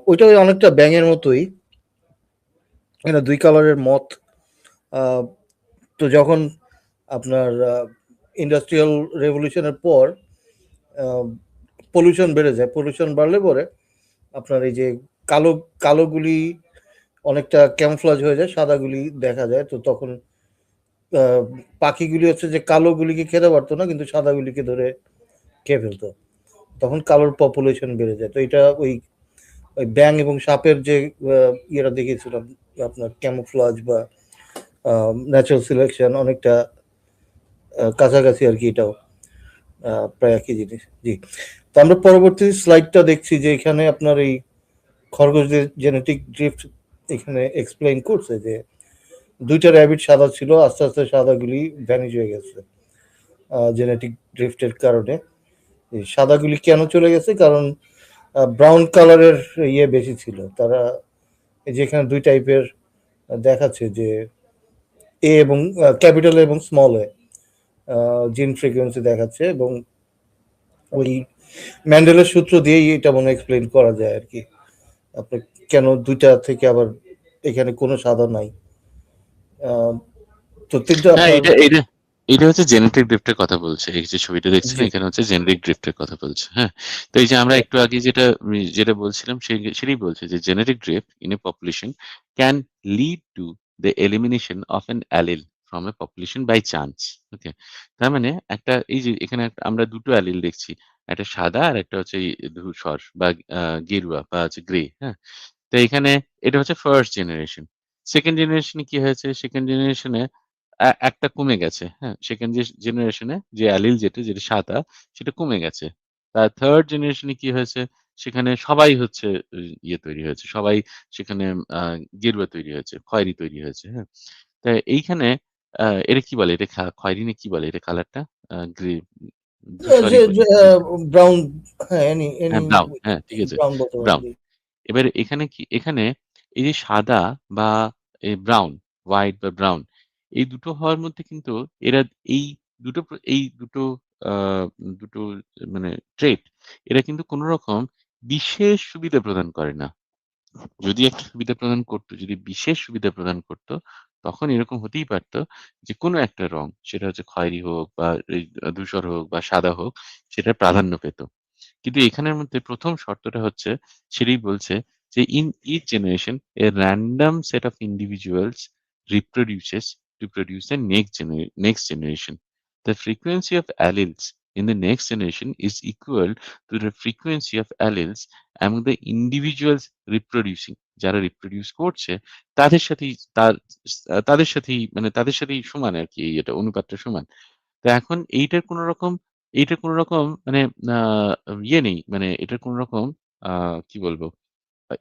ওইটা অনেকটা ব্যাঙের মতোই, এটা ২ কালারের মথ। তো যখন আপনার ইন্ডাস্ট্রিয়াল রেভলিউশনের পর পলিউশন বেড়ে যায়, পলিউশন বাড়লে পরে আপনার এই যে কালোগুলি অনেকটা ক্যামফ্লাজ হয়ে যায়, সাদাগুলি দেখা যায়। তো তখন পাখিগুলি হচ্ছে যে কালোগুলিকে খেতে পারতো না, কিন্তু সাদাগুলিকে ধরে খেয়ে ফেলতো, তখন কালোর পপুলেশন বেড়ে যায়। তো এটা ওই ব্যাং এবং সাপের যে ইয়েটা দেখিয়েছিলাম আপনার, ক্যামোফ্লাজ বা ন্যাচারাল সিলেকশন, অনেকটা কাছাকাছি আর কি, এটাও প্রায় একই জিনিস। জি, তো আমরা পরবর্তী স্লাইডটা দেখছি যে এখানে আপনার এই খরগোশদের জেনেটিক ড্রিফট এখানে এক্সপ্লেইন করছে যে 2টা র্যাবিট সাদা ছিল, আস্তে আস্তে সাদাগুলি ভ্যানিশ হয়ে গেছে জেনেটিক ড্রিফটের কারণে। সাদাগুলি কেন চলে গেছে? কারণ ব্রাউন কালারের ইয়ে বেশি ছিল। তারা যেখানে 2 টাইপের দেখাচ্ছে যে এ এবং ক্যাপিটাল এবং স্মল এ জিন ফ্রিকোয়েন্সি দেখাচ্ছে, এবং ওই ম্যান্ডেলের সূত্র দিয়েই এটা মনে এক্সপ্লেইন করা যায় আর কি, আপনার কেন 2টা থেকে আবার এখানে কোনো সাদা নাই। তো 3টা হ্যাঁ, আপনার এটা হচ্ছে জেনেটিক ড্রিফটের কথা বলছে। এই যে ছবিটা দেখছেন জি এখানে হচ্ছে জেনেটিক ড্রিফটের কথা বলছে। হ্যাঁ, তো এই যে আমরা একটু আগে যেটা বলছিলাম সেটাই বলছে যে genetic drift in a population can lead to the elimination of an allele from a population by chance. Okay, তার মানে এই যে এখানে আমরা দুটো অ্যালিল দেখছি, একটা সাদা আর একটা হচ্ছে এই ধূসর বা গেরুয়া বা হচ্ছে গ্রে। হ্যাঁ, তো এখানে এটা হচ্ছে ফার্স্ট জেনারেশন। সেকেন্ড জেনারেশনে কি হয়েছে? সেকেন্ড জেনারেশনে একটা কমে গেছে। হ্যাঁ? সেকেন্ড জেনারেশনে যে অ্যালিল যেটা সাদা সেটা কমে গেছে। তার থার্ড জেনারেশনে কি হয়েছে? সেখানে সবাই হচ্ছে ইয়ে তৈরি হয়েছে। সবাই সেখানে আ গেরুয়া তৈরি হয়েছে, খয়েরি তৈরি হয়েছে। হ্যাঁ? তা এইখানে এটা কি বলে? এটা খয়েরি না কি বলে এটা কালারটা? গ্রে, ধূসরই বলি। ব্রাউন, হ্যাঁ, এনি হ্যাঁ, ব্রাউন। হ্যাঁ, ঠিক আছে। ব্রাউন বলতে পারেন। ব্রাউন। এবারে এখানে এই যে সাদা বা ব্রাউন, হোয়াইট বা ব্রাউন, এই দুটো হওয়ার মধ্যে কিন্তু এরা এই এই দুটো আ দুটো মানে ট্রেট, এরা কিন্তু কোন রকম বিশেষ সুবিধা প্রদান করে না। যদি একটা সুবিধা প্রদান করত, যদি বিশেষ সুবিধা প্রদান করত, তখন এরকম হতেই পারত যে কোনো একটা রং, সেটা হচ্ছে খয়েরি হোক বা এই ধূসর হোক বা সাদা হোক, সেটার প্রাধান্য পেত। কিন্তু এখানের মধ্যে ১ম শর্তটা হচ্ছে, সেটাই বলছে যে in each generation a random set of individuals reproduces to produce the next generation. The frequency of alleles in the next generation is equal to the frequency of alleles among the individuals reproducing. যারা reproduce করছে তাদের সাথেই তাদের সাথেই সমান আরকি, এটা অনুপাতটা সমান। তো এখন এইটার কোন রকম মানে আ ইয়ে নেই। মানে এটার কোন রকম আ কি বলবো?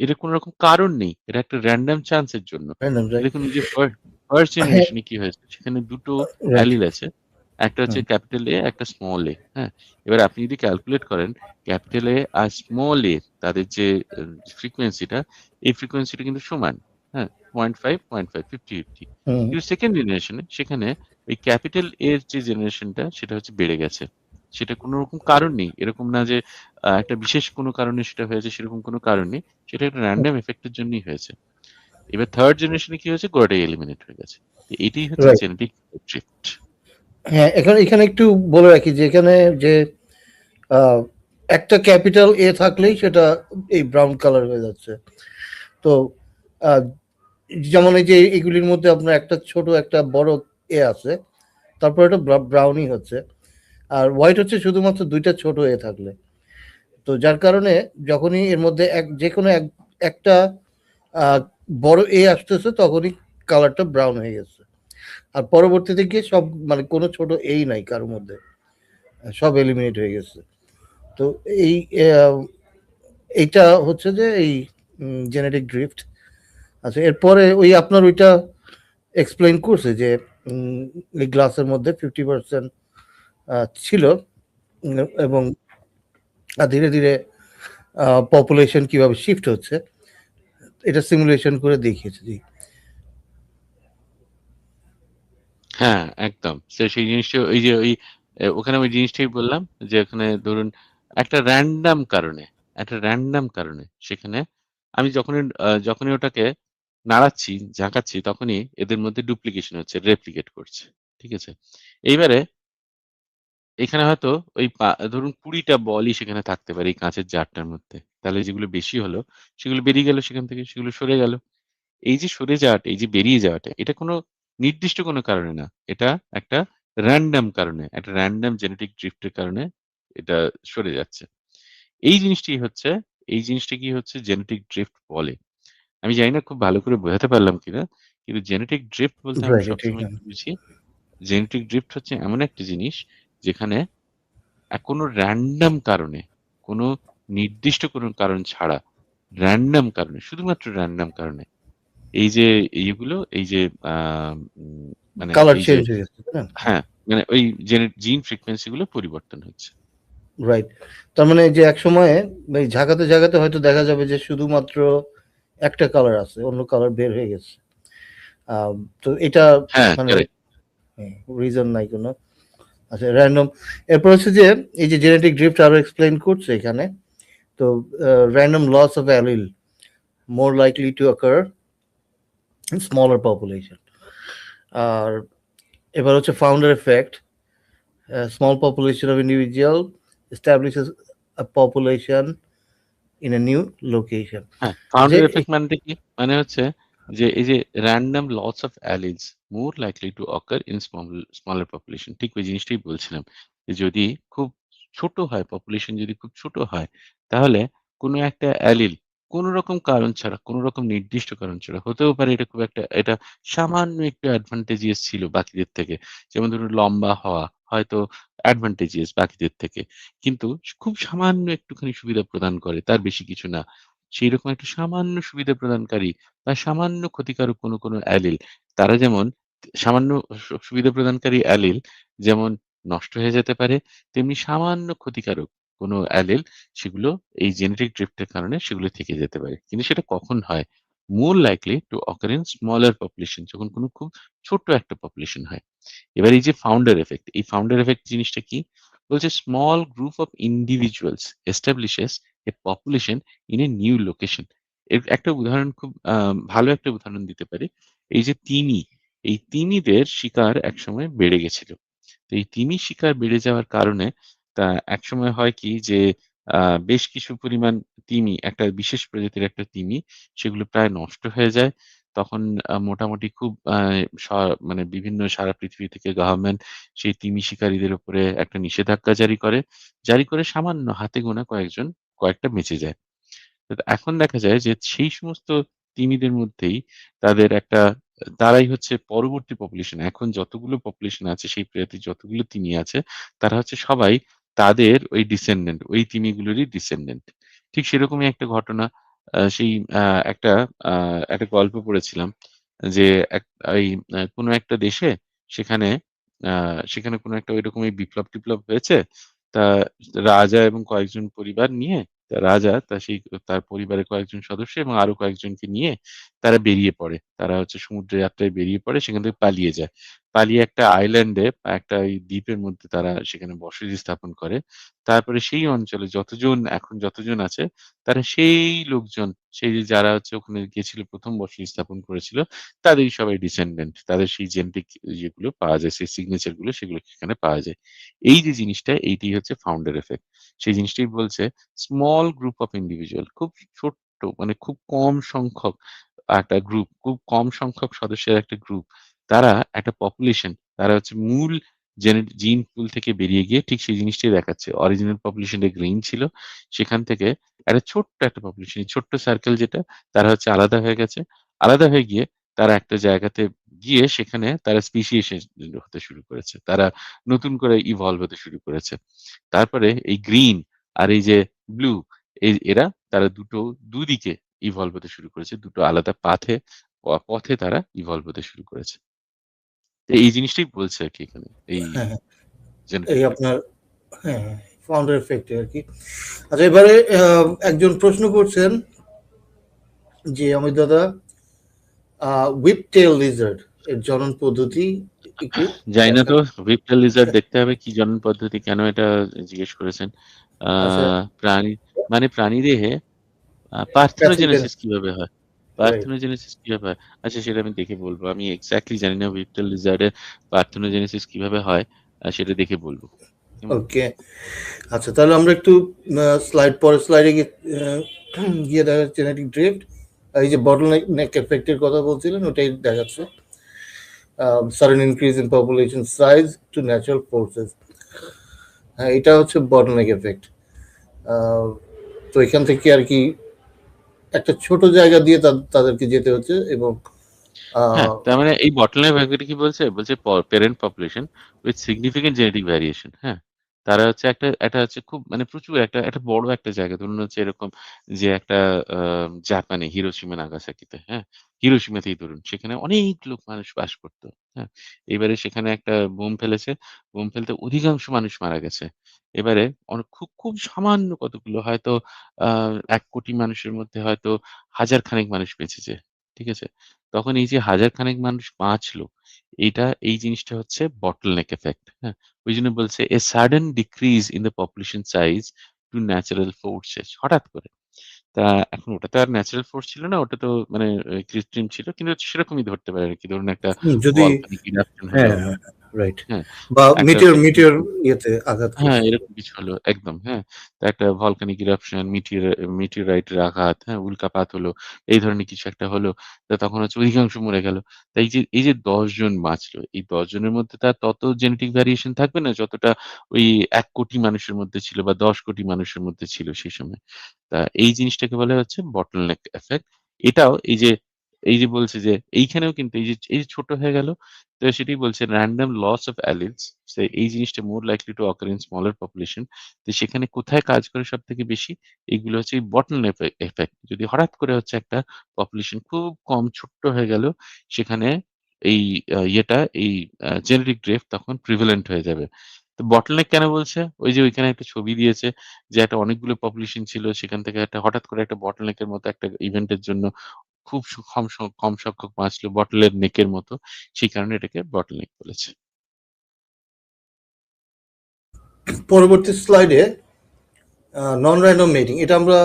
এটার কোন রকম কারণ নেই। এটা একটা র‍্যান্ডম চান্স এর জন্য। Random, right? দেখুন এই যে ফার্স্ট হ্যাঁ, জেনারেশন এ কি হয়েছে? সেখানে ২ টো রাইট। অ্যালিল আছে। একটা হচ্ছে ক্যাপিটাল A, একটা স্মল a, হ্যাঁ? এবার আপনি যদি ক্যালকুলেট করেন ক্যাপিটাল A আর স্মল a তাদের যে ফ্রিকোয়েন্সিটা, এই ফ্রিকোয়েন্সিটা কিন্তু সমান। হ্যাঁ? 0.5, 0.5, 50-50। হুম। কিন্তু সেকেন্ড জেনারেশন এ সেখানে ওই ক্যাপিটাল A এর যে জেনারেশনটা সেটা হচ্ছে বেড়ে গেছে। সেটা কোন রকম কারণ নেই। এরকম না যে একটা বিশেষ কোনো কারণে সেটা হয়েছে, সেরকম কোনো কারণ নেই। সেটা একটা র‍্যান্ডম ইফেক্ট এর জন্যই হয়েছে। এবার থার্ড জেনারেশন এ কি হয়েছে? গোটাটাই এলিমিনেট হয়ে গেছে। তো এটাই হচ্ছে রাইট। Genetic drift. হ্যাঁ, এখানে একটু বলে রাখি যে এখানে যে আহ, একটা ক্যাপিটাল এ থাকলেই সেটা এই ব্রাউন কালার হয়ে যাচ্ছে। তো আহ, যেমন এই যে এগুলির মধ্যে আপনার একটা ছোট একটা বড় এ আছে, তারপর এটা ব্রাউনই হচ্ছে। আর হোয়াইট হচ্ছে শুধুমাত্র 2টা ছোট এ থাকলে। তো যার কারণে যখনই এর মধ্যে যে কোনো একটা বড় এ আসতেছে তখনই কালারটা ব্রাউন হয়ে গেছে, আর পরবর্তীতে গিয়ে সব মানে কোনো ছোট এই নাই কারোর মধ্যে, সব এলিমিনেট হয়ে গেছে। তো এই এইটা হচ্ছে যে এই জেনেটিক ড্রিফট। আচ্ছা, এরপরে ওই আপনার ওইটা এক্সপ্লেইন করছে যে এই গ্লাসের মধ্যে 50% ছিল, এবং ধীরে ধীরে পপুলেশন কিভাবে শিফট হচ্ছে এটা সিমুলেশন করে দেখিয়েছে। জি, হ্যাঁ, একদম। সেই জিনিসটা ওই যে ওখানে ওই জিনিসটাই বললাম যে ওখানে ধরুন একটা র‍্যান্ডম কারণে সেখানে আমি যখনই ওটাকে নাড়াচ্ছি, ঝাঁকাচ্ছি তখনই এদের মধ্যে ডুপ্লিকেশন হচ্ছে, রেপ্লিকেট করছে। ঠিক আছে? এইবারে এখানে হয়তো ধরুন ২০ টা বলই সেখানে থাকতে পারে এই কাঁচের জারটার মধ্যে। তাহলে যেগুলো বেশি হলো সেগুলো বেরিয়ে গেল সেখান থেকে, সেগুলো সরে গেল। এই যে সরে যাওয়াটা, এই যে বেরিয়ে যাওয়াটা, এটা কোনো নির্দিষ্ট কোনো কারণে না। এটা একটা র‍্যান্ডম কারণে, একটা র‍্যান্ডম জেনেটিক ড্রিফট এর কারণে এটা সরে যাচ্ছে। এই জিনিসটি হচ্ছে এই জিনিসটাকেই হচ্ছে জেনেটিক ড্রিফট বলে। আমি জানি না খুব ভালো করে বোঝাতে পারলাম কিনা। কিন্তু জেনেটিক ড্রিফট বলতে আমরা রাইট, এটাই। সবসময় কি বুঝি? জেনেটিক ড্রিফট হচ্ছে এমন একটা জিনিস যেখানে কোনো র‍্যান্ডম কারণে, কোনো নির্দিষ্ট কোনো কারণ ছাড়া, র‍্যান্ডম কারণে, শুধুমাত্র র‍্যান্ডম কারণে এই যে এইগুলো এই যে আ উম মানে কালার এই যে চেঞ্জ হয়ে গেছে, তাই না? হ্যাঁ, মানে ওই জিন ফ্রিকোয়েন্সি গুলো পরিবর্তন হচ্ছে। রাইট। তার মানে যে একসময়ে এই ঝাঁকাতে ঝাঁকাতে হয়তো দেখা যাবে যে শুধুমাত্র একটা কালার আছে, অন্য কালার বের হয়ে গেছে। তো এটা হ্যাঁ, মানে কারেক্ট। রিজন নাই কোনো। আচ্ছা, র‍্যান্ডম। এরপর হচ্ছে যে এই যে জেনেটিক ড্রিফট আরো এক্সপ্লেইন করছে এখানে। তো random loss of allele more likely to occur in smaller population. আর এবার হচ্ছে founder effect. Small population of individual establishes a population in a new location. হ্যাঁ, যে ফাউন্ডার ইফেক্ট মানেটা কি? মানে হচ্ছে যে এই যে random loss of alleles more likely to occur in smaller population. ঠিক ওই জিনিসটাই বলছিলাম। যে যদি খুব ছোট হয়, পপুলেশন যদি খুব ছোট হয়, তাহলে কোনো একটা অ্যালিল কোনো রকম কারণ ছাড়া, কোনো রকম নির্দিষ্ট কারণ ছাড়া হতেও পারে এটা সামান্য একটু অ্যাডভান্টেজিয়াস ছিল বাকিদের থেকে। যেমন ধরুন লম্বা হওয়া হয়তো অ্যাডভান্টেজিয়াস বাকিদের থেকে। কিন্তু খুব সামান্য একটুখানি সুবিধা প্রদান করে, তার বেশি কিছু না। সেইরকম একটা সামান্য সুবিধা প্রদানকারী বা সামান্য ক্ষতিকারক কোনো অ্যালিল তারা যেমন সামান্য সুবিধা প্রদানকারী অ্যালিল যেমন নষ্ট হয়ে যেতে পারে, তেমনি সামান্য ক্ষতিকারক কোনো অ্যালিল সেগুলো এই জেনেটিক ড্রিফট এর কারণে সেগুলো থেকে যেতে পারে। কিন্তু সেটা কখন হয়? মোর likely to occur in smaller population, যখন কোনো খুব ছোট্ট একটা পপুলেশন হয়। এবার এই যে ফাউন্ডার এফেক্ট, এই ফাউন্ডার এফেক্ট জিনিসটা কি? বলছে small group of individuals establishes a population in a new location. এর একটা উদাহরণ খুব ভালো একটা উদাহরণ দিতে পারি। এই যে তিমি, এই তিমিদের শিকার একসময় বেড়ে গেছিল। তো এই তিমি শিকার বেড়ে যাওয়ার কারণে তা একসময় হয় কি যে বেশ কিছু পরিমাণ তিমি, একটা বিশেষ প্রজাতির একটা তিমি সেগুলো প্রায় নষ্ট হয়ে যায়। তখন মোটামুটি খুব স মানে বিভিন্ন সারা পৃথিবী থেকে গভর্নমেন্ট সেই তিমি শিকারীদের উপরে একটা নিষেধাজ্ঞা জারি করে। জারি করে সামান্য হাতে গোনা কয়েকটা বেঁচে যায়। তো এখন দেখা যায় যে সেই সমস্ত তিমিদের মধ্যেই তাদের একটা তারাই হচ্ছে পরবর্তী পপুলেশন। এখন যতগুলো পপুলেশন আছে সেই প্রজাতির যতগুলো তিমি আছে তারা হচ্ছে সবাই তাদের ওই ডিসেন্ডেন্ট, ওই তিমিগুলোরই ডিসেন্ডেন্ট। ঠিক সেরকমই একটা ঘটনা সেই আ একটা আ একটা গল্প পড়েছিলাম যে এক এই কোনো একটা দেশে সেখানে আ সেখানে কোনো একটা ঐরকমই বিপ্লব-টিপ্লব হয়েছে। তা রাজা এবং কয়েকজন পরিবার নিয়ে রাজা তার পরিবারের কয়েকজন সদস্য এবং আরো কয়েকজনকে নিয়ে তারা বেরিয়ে পড়ে। তারা হচ্ছে সমুদ্র যাত্রায় বেরিয়ে পড়ে, সেখান থেকে পালিয়ে যায়। পালিয়ে একটা আইল্যান্ডে একটা ওই দ্বীপের মধ্যে তারা সেখানে বসতি স্থাপন করে। তারপরে সেই অঞ্চলে যতজন আছে তারা সেই লোকজন, সেই যে যারা হচ্ছে ওখানে গিয়েছিল ১ম বসতি স্থাপন করেছিল, তাদেরই সবাই ডিসেন্ডেন্ট। তাদের সেই জেনেটিক ইয়েগুলো পাওয়া যায়, সেই সিগনেচার গুলো সেগুলো সেখানে পাওয়া যায়। এই যে জিনিসটা এইটাই হচ্ছে ফাউন্ডার ইফেক্ট। সেই জিনিসটাই বলছে স্মল গ্রুপ অফ ইন্ডিভিজুয়াল, খুব ছোট্ট মানে খুব কম সংখ্যক একটা গ্রুপ, খুব কম সংখ্যক সদস্যের একটা গ্রুপ। তারা একটা পপুলেশন, তারা হচ্ছে মূল জিন পুল থেকে বেরিয়ে গিয়ে ঠিক সেই জিনিসটাই দেখাচ্ছে। অরিজিনাল পপুলেশনটা গ্রিন ছিল। সেখান থেকে একটা ছোট্ট একটা পপুলেশন, ছোট্ট সার্কেল যেটা, তারা হচ্ছে আলাদা হয়ে গেছে। আলাদা হয়ে গিয়ে তারা একটা জায়গাতে গিয়ে সেখানে তারা স্পিসিয়েশন হতে শুরু করেছে। তারা নতুন করে ইভলভ হতে শুরু করেছে। তারপরে এই গ্রিন আর এই যে ব্লু, এরা তারা দুদিকে ইভলভ হতে শুরু করেছে। দুটো আলাদা পথে তারা ইভলভ হতে শুরু করেছে। তো এই জিনিসটাই বলছে আরকি এখানে। এই হ্যাঁ, হ্যাঁ। এই জেনেটিক আপনার হ্যাঁ, হ্যাঁ, ফাউন্ডার এফেক্ট আরকি। আচ্ছা এবারে একজন প্রশ্ন করছেন যে অমিত দাদা হুইপ টেল লিজার্ড এর জনন পদ্ধতি একটু জানি না ব্যাখ্যা তো হুইপ-টেইল লিজার্ড দেখতে হবে কি জনন পদ্ধতি, কেন এটা জিজ্ঞেস করেছেন? আ আচ্ছা প্রাণী মানে প্রাণীদেহে প্যাথোজেন পার্থেনোজেনেসিস কিভাবে হয়? রাইট পার্থেনোজেনেসিস কিভাবে হয়? আচ্ছা সেটা আমি দেখে বলব। আমি এক্সাক্টলি জানি না হুইপ-টেইল লিজার্ডের পার্থেনোজেনেসিস কিভাবে হয়? সেটা দেখে বলব। কেমন? ওকে আচ্ছা তাহলে আমরা একটু পরের স্লাইডে গিয়ে দেখা জেনেটিক ড্রিফট এই যে বটল নেক এফেক্টের কথা বলছিলেন ওটাই দেখাচ্ছে sudden increase in population size two natural forces. হ্যাঁ এটা হচ্ছে বটল নেক এফেক্ট। তো এখান থেকে আর কি একটা ছোট জায়গা দিয়ে তাদেরকে যেতে হচ্ছে এবং হ্যাঁ, আহ, তার মানে এই বটলনেক ভ্যাকুইটি কি বলছে? বলছে parent population with significant genetic variation, হ্যাঁ? তারা হচ্ছে একটা হচ্ছে খুব মানে প্রচুর একটা বড় একটা জায়গা। ধরুন হচ্ছে এরকম যে একটা আ জাপানে হিরোশিমা নাগাসাকিতে, হ্যাঁ? হিরোশিমাতেই ধরুন সেখানে অনেক মানুষ বাস করত, হ্যাঁ? এবারে সেখানে একটা বোম ফেলেছে। বোম ফেলতে অধিকাংশ মানুষ মারা গেছে। এবারে খুব সামান্য কতগুলো হয়তো আ ১,০০,০০,০০০ মানুষের মধ্যে হয়তো হাজার খানেক মানুষ বেঁচেছে। ঠিক আছে? তখন এই যে হাজার খানেক মানুষ বাঁচলো, এই জিনিসটা হচ্ছে bottleneck effect, হ্যাঁ? ওইজন্য বলছে a sudden decrease in the population size to natural forces হঠাৎ করে। তা এখন ওটা তো আর ন্যাচারাল ফোর্স ছিল না, ওটা তো মানে কৃত্রিম ছিল। কিন্তু সেরকমই ধরতে পারে আরকি। ধরুন একটা যদি volcanic eruption হলো, হ্যাঁ হ্যাঁ রাইট হ্যাঁ? বা একটা মিটের হচ্ছে মিটের ইয়েতে আঘাত হ্যাঁ, করছে এরকম কিছু হলো একদম, হ্যাঁ? তো একটা ভলকানিক ইরাপশন, মিটিওরাইটের আঘাত, হ্যাঁ? উল্কাপাত হলো। এই ধরনের কিছু একটা হলো। তো তখন হচ্ছে অধিকাংশ মরে গেল। তো এই যে ১০ জন বাঁচলো, এই ১০ জনের মধ্যে তো আর তত জেনেটিক ভেরিয়েশন থাকবে না যতটা ওই ১,০০,০০,০০০ মানুষের মধ্যে ছিল বা ১০,০০,০০,০০০ মানুষের মধ্যে ছিল সেই সময়। তা এই জিনিসটাকে বলা হচ্ছে বটলনেক ইফেক্ট। এটাও এই যে বলছে যে এইখানেও কিন্তু এই যে ছোট হয়ে গেল, তো সেটাই বলছে র‍্যান্ডম লস অফ অ্যালিলস, এই জিনিসটা মোর likely to occur in smaller population. তো সেখানে কোথায় কাজ করে সবথেকে বেশি? এগুলো হচ্ছে এই বটলনেক ইফেক্ট। যদি হঠাৎ করে হচ্ছে একটা পপুলেশন খুব কম ছোট্ট হয়ে গেল, সেখানে এই এই জেনেটিক ড্রিফট তখন প্রিভ্যালেন্ট হয়ে যাবে। তো বটলনেক কেন বলছে? ওই যে ওইখানে একটা ছবি দিয়েছে যে একটা অনেকগুলো পপুলেশন ছিল, সেখান থেকে একটা হঠাৎ করে একটা বটলনেক এর মতো একটা ইভেন্টের জন্য খুব কম সংখ্যক বাঁচলো বটলের নেকের মতো। সেই কারণে এটাকে বটলনেক বলেছে। পরবর্তী স্লাইডে নন র্যান্ডম মেটিং এটা আমরা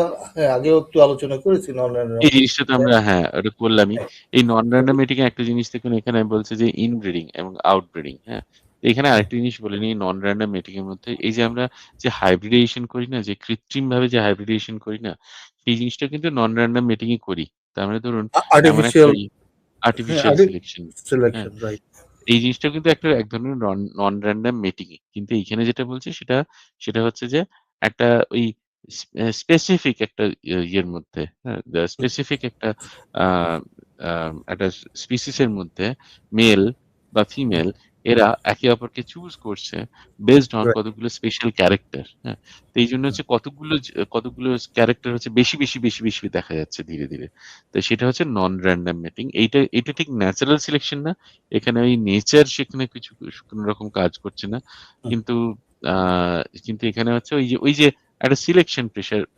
আগেও একটু আলোচনা করেছি নন র্যান্ডম এই জিনিসটা তো আমরা হ্যাঁ, ওটা করলামই। এই নন র‍্যান্ডম মেটিং এ একটা জিনিস দেখুন এখানে বলছে যে ইনব্রিডিং এবং আউটব্রিডিং, হ্যাঁ? তো এখানে আরেকটা জিনিস বলে নিই নন র‍্যান্ডম মেটিং এর মধ্যে এই যে আমরা যে হাইব্রিডেশন করি না, যে কৃত্রিমভাবে যে হাইব্রিডেশন করি না, সেই জিনিসটা কিন্তু নন র‍্যান্ডম মেটিং এ করি। তার মানে ধরুন এমন একটা আর্টিফিশিয়াল হ্যাঁ আর্টিফিশিয়াল সিলেকশন, হ্যাঁ? সিলেকশন রাইট এই জিনিসটা কিন্তু এক ধরনের নন র‍্যান্ডম মেটিং ই। কিন্তু এইখানে যেটা বলছি সেটা হচ্ছে যে একটা ওই স্পেসিফিক একটা ইয়ের মধ্যে, হ্যাঁ? স্পেসিফিক আ আ একটা স্পিসিস এর মধ্যে মেল বা ফিমেল এরা একে অপরকে চুজ করছে বেসড অন রাইট কতগুলো স্পেশাল ক্যারেক্টার, হ্যাঁ? তো এইজন্য হচ্ছে কতগুলো ক্যারেক্টার হচ্ছে বেশি দেখা যাচ্ছে ধীরে। তো সেটা হচ্ছে নন র‍্যান্ডম মেটিং। এটা ঠিক ন্যাচারাল সিলেকশন না। এখানে ওই নেচার সেখানে কিছু কোন রকম কাজ করছে না। কিন্তু আ কিন্তু এখানে হচ্ছে ওই যে একটা সিলেকশন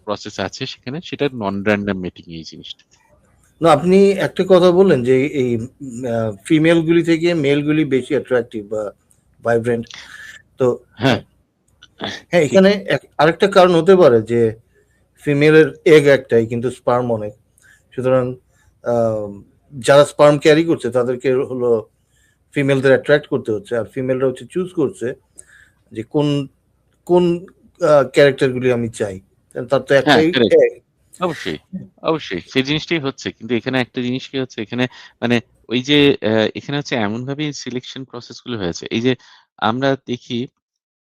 প্রসেস আছে সেখানে, সেটা নন র‍্যান্ডম মেটিং এই জিনিসটা। না আপনি একটা কথা বললেন যে এই ফিমেল গুলি থেকে মেল গুলি বেশি অ্যাট্রাকটিভ বা ভাইব্রেন্ট তো হ্যাঁ, হ্যাঁ ঠিক। এখানে আরেকটা কারণ হতে পারে যে ফিমেলের এগ একটাই কিন্তু স্পার্ম অনেক সুতরাং আহ, যারা স্পার্ম ক্যারি করছে তাদেরকে হলো ফিমেলদের অ্যাট্রাক্ট করতে হচ্ছে আর ফিমেলরা হচ্ছে চুজ করছে যে কোন কোন ক্যারেক্টারগুলি আমি চাই তার তো হ্যাঁ, একটাই কারেক্ট। egg। অবশ্যই, অবশ্যই। সেই জিনিসটাই হচ্ছে। কিন্তু এখানে একটা জিনিস কি হচ্ছে এখানে মানে ওই যে এখানে হচ্ছে এমনভাবেই সিলেকশন প্রসেস গুলো হয়েছে। এই যে আমরা দেখি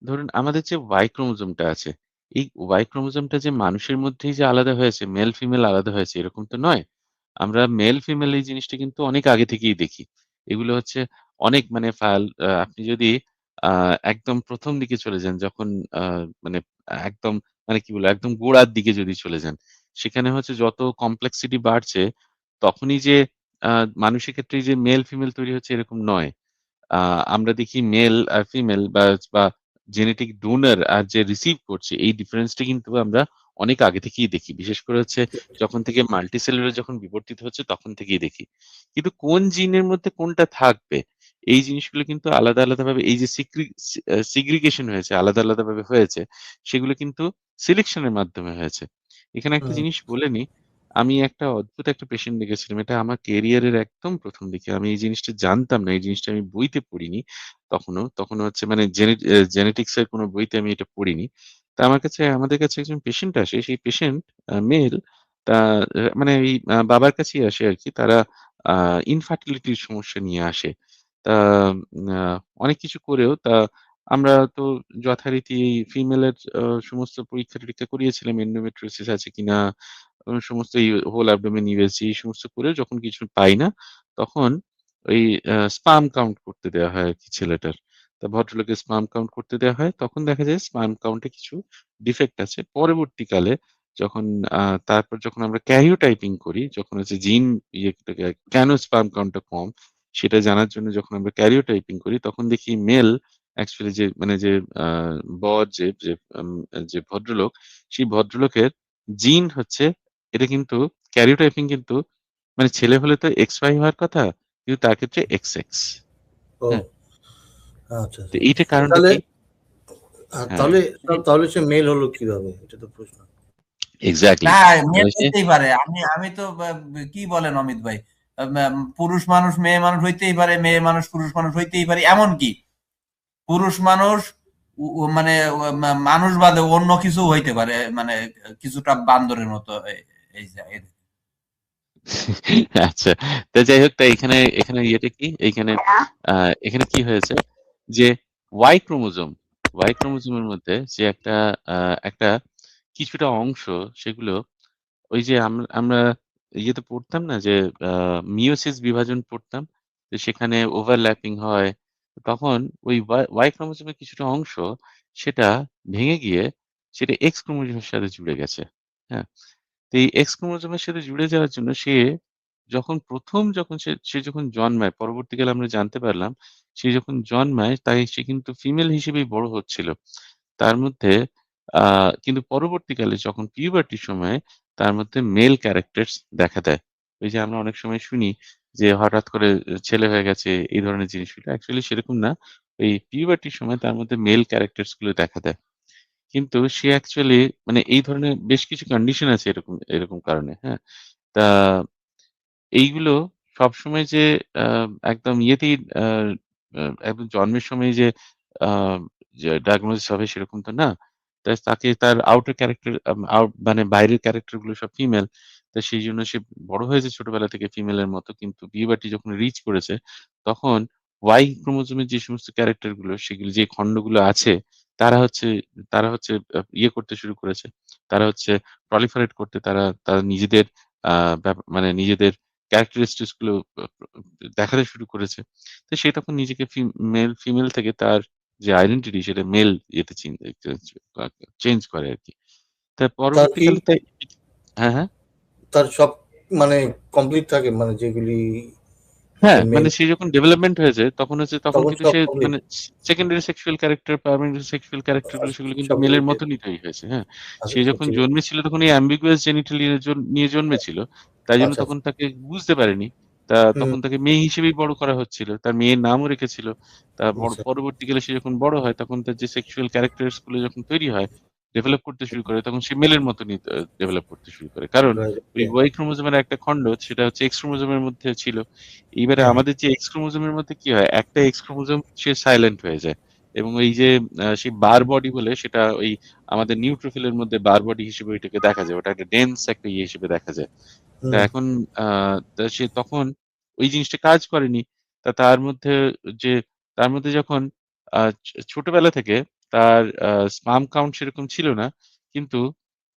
ধরুন আমাদের যে ওয়াই ক্রোমোজোমটা আছে, এই ওয়াই ক্রোমোজোমটা যে মানুষের মধ্যেই যে আলাদা হয়েছে, মেল ফিমেল আলাদা হয়েছে এরকম তো নয়। আমরা মেল ফিমেল এই জিনিসটা কিন্তু অনেক আগে থেকেই দেখি। এগুলো হচ্ছে অনেক মানে আপনি যদি আ একদম ১ম দিকে চলে যান যখন আ মানে একদম মানে কি বলবো একদম গোড়ার দিকে যদি চলে যান, সেখানে হচ্ছে যত কমপ্লেক্সিটি বাড়ছে তখনই যে আ মানুষের ক্ষেত্রেই যে মেল ফিমেল তৈরি হচ্ছে এরকম নয়। আ আমরা দেখি মেল আর ফিমেল বা জেনেটিক ডোনার আর যে রিসিভ করছে এই ডিফারেন্সটা কিন্তু আমরা অনেক আগে থেকেই দেখি। বিশেষ করে হচ্ছে যখন থেকে মাল্টিসেলুলার যখন বিবর্তিত হচ্ছে তখন থেকেই দেখি। কিন্তু কোন জিনের মধ্যে কোনটা থাকবে এই জিনিসগুলো কিন্তু আলাদা ভাবে এই যে সিগ্রিগেশন হয়েছে আলাদা ভাবে হয়েছে সেগুলো কিন্তু সিলেকশন এর মাধ্যমে হয়েছে। এখানে একটা হুম, জিনিস বলে নিই, আমি একটা অদ্ভুত একটা পেশেন্ট দেখেছিলাম। এটা আমার ক্যারিয়ারের একদম ১ম দিকে। আমি এই জিনিসটা জানতাম না। এই জিনিসটা আমি বইতে পড়িনি তখনো। তখন হচ্ছে মানে জেনেটিক্স এর কোনো বইতে আমি এটা পড়িনি। তা আমাদের কাছে একজন পেশেন্ট আসে। সেই পেশেন্ট মেল তা মানে এই বাবার কাছেই আসে আরকি। তারা আ ইনফার্টিলিটির সমস্যা নিয়ে আসে। তা আ অনেক কিছু করেও আমরা তো যথারীতি ফিমেলের সমস্ত পরীক্ষা-টরীক্ষা করিয়েছিলাম। এন্ডোমেট্রিওসিস আছে কিনা, সমস্ত এই হোল অ্যাবডোমেন ইউএসজি এই সমস্ত করেও যখন কিছু পাই না, তখন ওই স্পার্ম কাউন্ট করতে দেওয়া হয় আরকি ছেলেটার। তা ভদ্রলোকের স্পার্ম কাউন্ট করতে দেওয়া হয়। তখন দেখা যায় স্পার্ম কাউন্ট এ কিছু ডিফেক্ট আছে। পরবর্তীকালে যখন আ তারপর যখন আমরা ক্যারিওটাইপিং করি, যখন হচ্ছে জিন কেন স্পার্ম কাউন্ট টা কম সেটা জানার জন্য যখন আমরা ক্যারিওটাইপিং করি তখন দেখি মেল অ্যাকচুয়ালি যে মানে যে আ বর যে ভদ্রলোক, সেই ভদ্রলোকের জিন হচ্ছে এটা কিন্তু ক্যারিওটাইপিং কিন্তু মানে ছেলে হলে তো XY হওয়ার কথা, কিন্তু তার ক্ষেত্রে XX। ও হ্যাঁ? আচ্ছা তো আচ্ছা। এইটার তো কারণটা তাহলে কি? হ্যাঁ, তাহলে তাহলে সে মেল হলো কিভাবে? এটা তো প্রশ্ন। এক্সাক্টলি। না, মেয়ে তাহলে সে হইতেই পারে। আমি আমি তো কি বলেন অমিত ভাই? পুরুষ মানুষ মেয়ে মানুষ হইতেই পারে, মেয়ে মানুষ পুরুষ মানুষ হইতেই পারে। এমন কি পুরুষ মানুষ মানে মানুষ বাদে অন্য কিছু হইতে পারে, মানে কিছুটা বান্দরের মতো এই যে আচ্ছা। তো যাই হোক এখানে এখানে ইয়েটা কি? আ এখানে কি হয়েছে? যে Y ক্রোমোজোম, Y ক্রোমোজোমের মধ্যে যে আ একটা কিছুটা অংশ সেগুলো ওই যে আমরা ইয়েতে পড়তাম না যে আ মিয়োসিস বিভাজন পড়তাম। তো সেখানে ওভারল্যাপিং হয়। তখন ওই Y ক্রোমোজোমের কিছুটা অংশ সেটা ভেঙে গিয়ে সেটা X ক্রোমোজোমের সাথে জুড়ে গেছে। হ্যাঁ? তো এই এক্স ক্রোমোজোমের সাথে জুড়ে যাওয়ার জন্য সে যখন সে যখন জন্মায়, পরবর্তীকালে আমরা জানতে পারলাম, সে যখন জন্মায় সে কিন্তু ফিমেল হিসেবেই বড় হচ্ছিল। তার মধ্যে আ কিন্তু পরবর্তীকালে যখন পিউবার্টির সময় তার মধ্যে মেল ক্যারেক্টারস দেখা দেয়। ওই যে আমরা অনেক সময় শুনি যে হঠাৎ করে ছেলে হয়ে গেছে এই ধরনের জিনিসগুলো। অ্যাকচুয়ালি সেরকম না। ওই পিউবার্টির সময় তার মধ্যে মেল ক্যারেক্টারস গুলো দেখা দেয়। কিন্তু সে অ্যাকচুয়ালি মানে এই ধরনের বেশ কিছু কন্ডিশন আছে এরকম কারণে, হ্যাঁ? তা এইগুলো সবসময় যে আ একদম ইয়েতেই আ আ একদম জন্মের সময় আ যে ডায়াগনোসিস হবে সেরকম তো না। তাকে তার আউটার ক্যারেক্টার মানে বাইরের ক্যারেক্টার গুলো সব ফিমেল। তো সেইজন্য সে বড় হয়েছে ছোটবেলা থেকে ফিমেলের মতো। কিন্তু পিউবার্টি যখন রিচ করেছে তখন Y ক্রোমোজোমের যে সমস্ত ক্যারেক্টার গুলো সেগুলো যে খন্ডগুলো আছে তারা হচ্ছে তারা হচ্ছে ইয়ে করতে শুরু করেছে। তারা হচ্ছে proliferate করতে তারা নিজেদের আ মানে নিজেদের ক্যারেক্টারিস্টিক্স গুলো আ দেখাতে শুরু করেছে। তো সে তখন নিজেকে ফিমেল থেকে তার যে আইডেন্টিটি সেটা মেল ইয়েতে চেঞ্জ করে আরকি। তার কি পরবর্তীকালে হ্যাঁ। তার সব মানে কমপ্লিট থাকে মানে যেগুলি হ্যাঁ, একটা মেল মানে সে যখন ডেভেলপমেন্ট হয়েছে তখন তখন কিন্তু সব সে কমপ্লিট? মানে secondary sexual character, primary sexual character গুলো সেগুলো কিন্তু সব মেলের মিলে মতনই তৈরি হয়েছে। হ্যাঁ? আচ্ছা, সে আচ্ছা যখন ঠিক আছে। জন্মেছিল তখন এই ambiguous genitalia নিয়ে জন্মেছিল। তাই জন্য আচ্ছা, তখন আচ্ছা। তাকে বুঝতে পারেনি। হুম, তখন তাকে মেয়ে হিসেবেই বড় করা হচ্ছিল। তার মেয়ের নামও রেখেছিল। আচ্ছা। পরবর্তীকালে সে যখন বড় হয় তখন তার যে সেক্সুয়াল ক্যারেক্টারস গুলো যখন তৈরি হয়, ডেভেলপ করতে শুরু করে তখন সে মেলের মতনই ডেভেলপ করতে শুরু করে। কারণ রাইট, ওই ওকে। Y ক্রোমোজোমের একটা খন্ড সেটা হচ্ছে X ক্রোমোজোমের মধ্যে ছিল। এইবারে হ্যাঁ, আমাদের যে এক্স ক্রোমোজোমের মধ্যে কি হয়? একটা এক্স ক্রোমোজোম সে সাইলেন্ট হয়ে যায়। এবং ওই যে সেই বার বডি বলে সেটা ওই আমাদের নিউট্রোফিলের মধ্যে বার বডি হিসেবে ওইটাকে দেখা যায়। ওটা একটা ডেন্স একটা ইয়ে হিসেবে দেখা যায়। তা হুম, এখন আ তা সে তখন ওই জিনিসটা কাজ করেনি। তার মধ্যে যে তার মধ্যে যখন ছোটবেলা থেকে তার স্পার্ম কাউন্ট সেরকম ছিল না। কিন্তু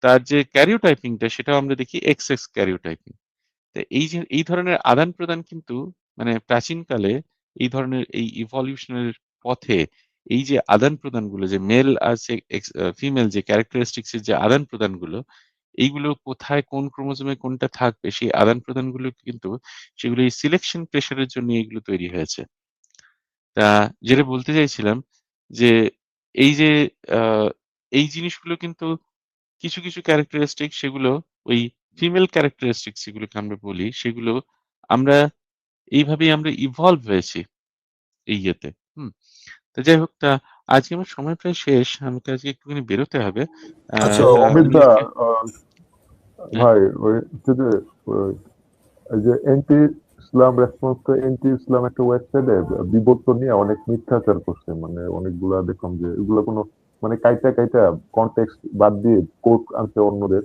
তার যে ক্যারিওটাইপিংটা সেটাও আমরা দেখি XX ক্যারিওটাইপিং। তো এই যে এই ধরনের আদান-প্রদান কিন্তু মানে প্রাচীনকালে এই ধরনের এই ইভলিউশনের পথে এই যে আদান-প্রদানগুলো যে মেল আর ফিমেল যে ক্যারেক্টারিস্টিক্স এর যে আদান-প্রদানগুলো, এইগুলো কোথায় কোন ক্রোমোজোমে কোনটা থাকবে সেই আদান-প্রদানগুলো কিন্তু সেগুলো এই সিলেকশন প্রেশার এর জন্য এগুলো তৈরি হয়েছে। তা যেটা বলতে চাইছিলাম যে এই যে আ এই জিনিসগুলো কিন্তু কিছু ক্যারেক্টারিস্টিক সেগুলো ওই ফিমেল ক্যারেক্টারিস্টিক্স যেগুলোকে আমরা বলি সেগুলো আমরা এইভাবেই আমরা ইভলভ হয়েছি এই ইয়েতে। হুম? তো যাই হোক আজকে আমার সময় প্রায় শেষ। আমাকে আজকে একটুখানি বেরোতে হবে। আচ্ছা অমিত আমি দা, আজকে হ্যাঁ, ভাই ওই হচ্ছে যে ওই এই যে এন্টি ইসলাম রেসপন্স তো এন্টি ইসলাম একটা ওয়েবসাইটে বিবর্তন নিয়ে অনেক মিথ্যাচার করছে, মানে অনেকগুলা দেখলাম যে এগুলো কোনো মানে কাইটা কাইটা কনটেক্সট বাদ দিয়ে কোড আনছে অন্যদের,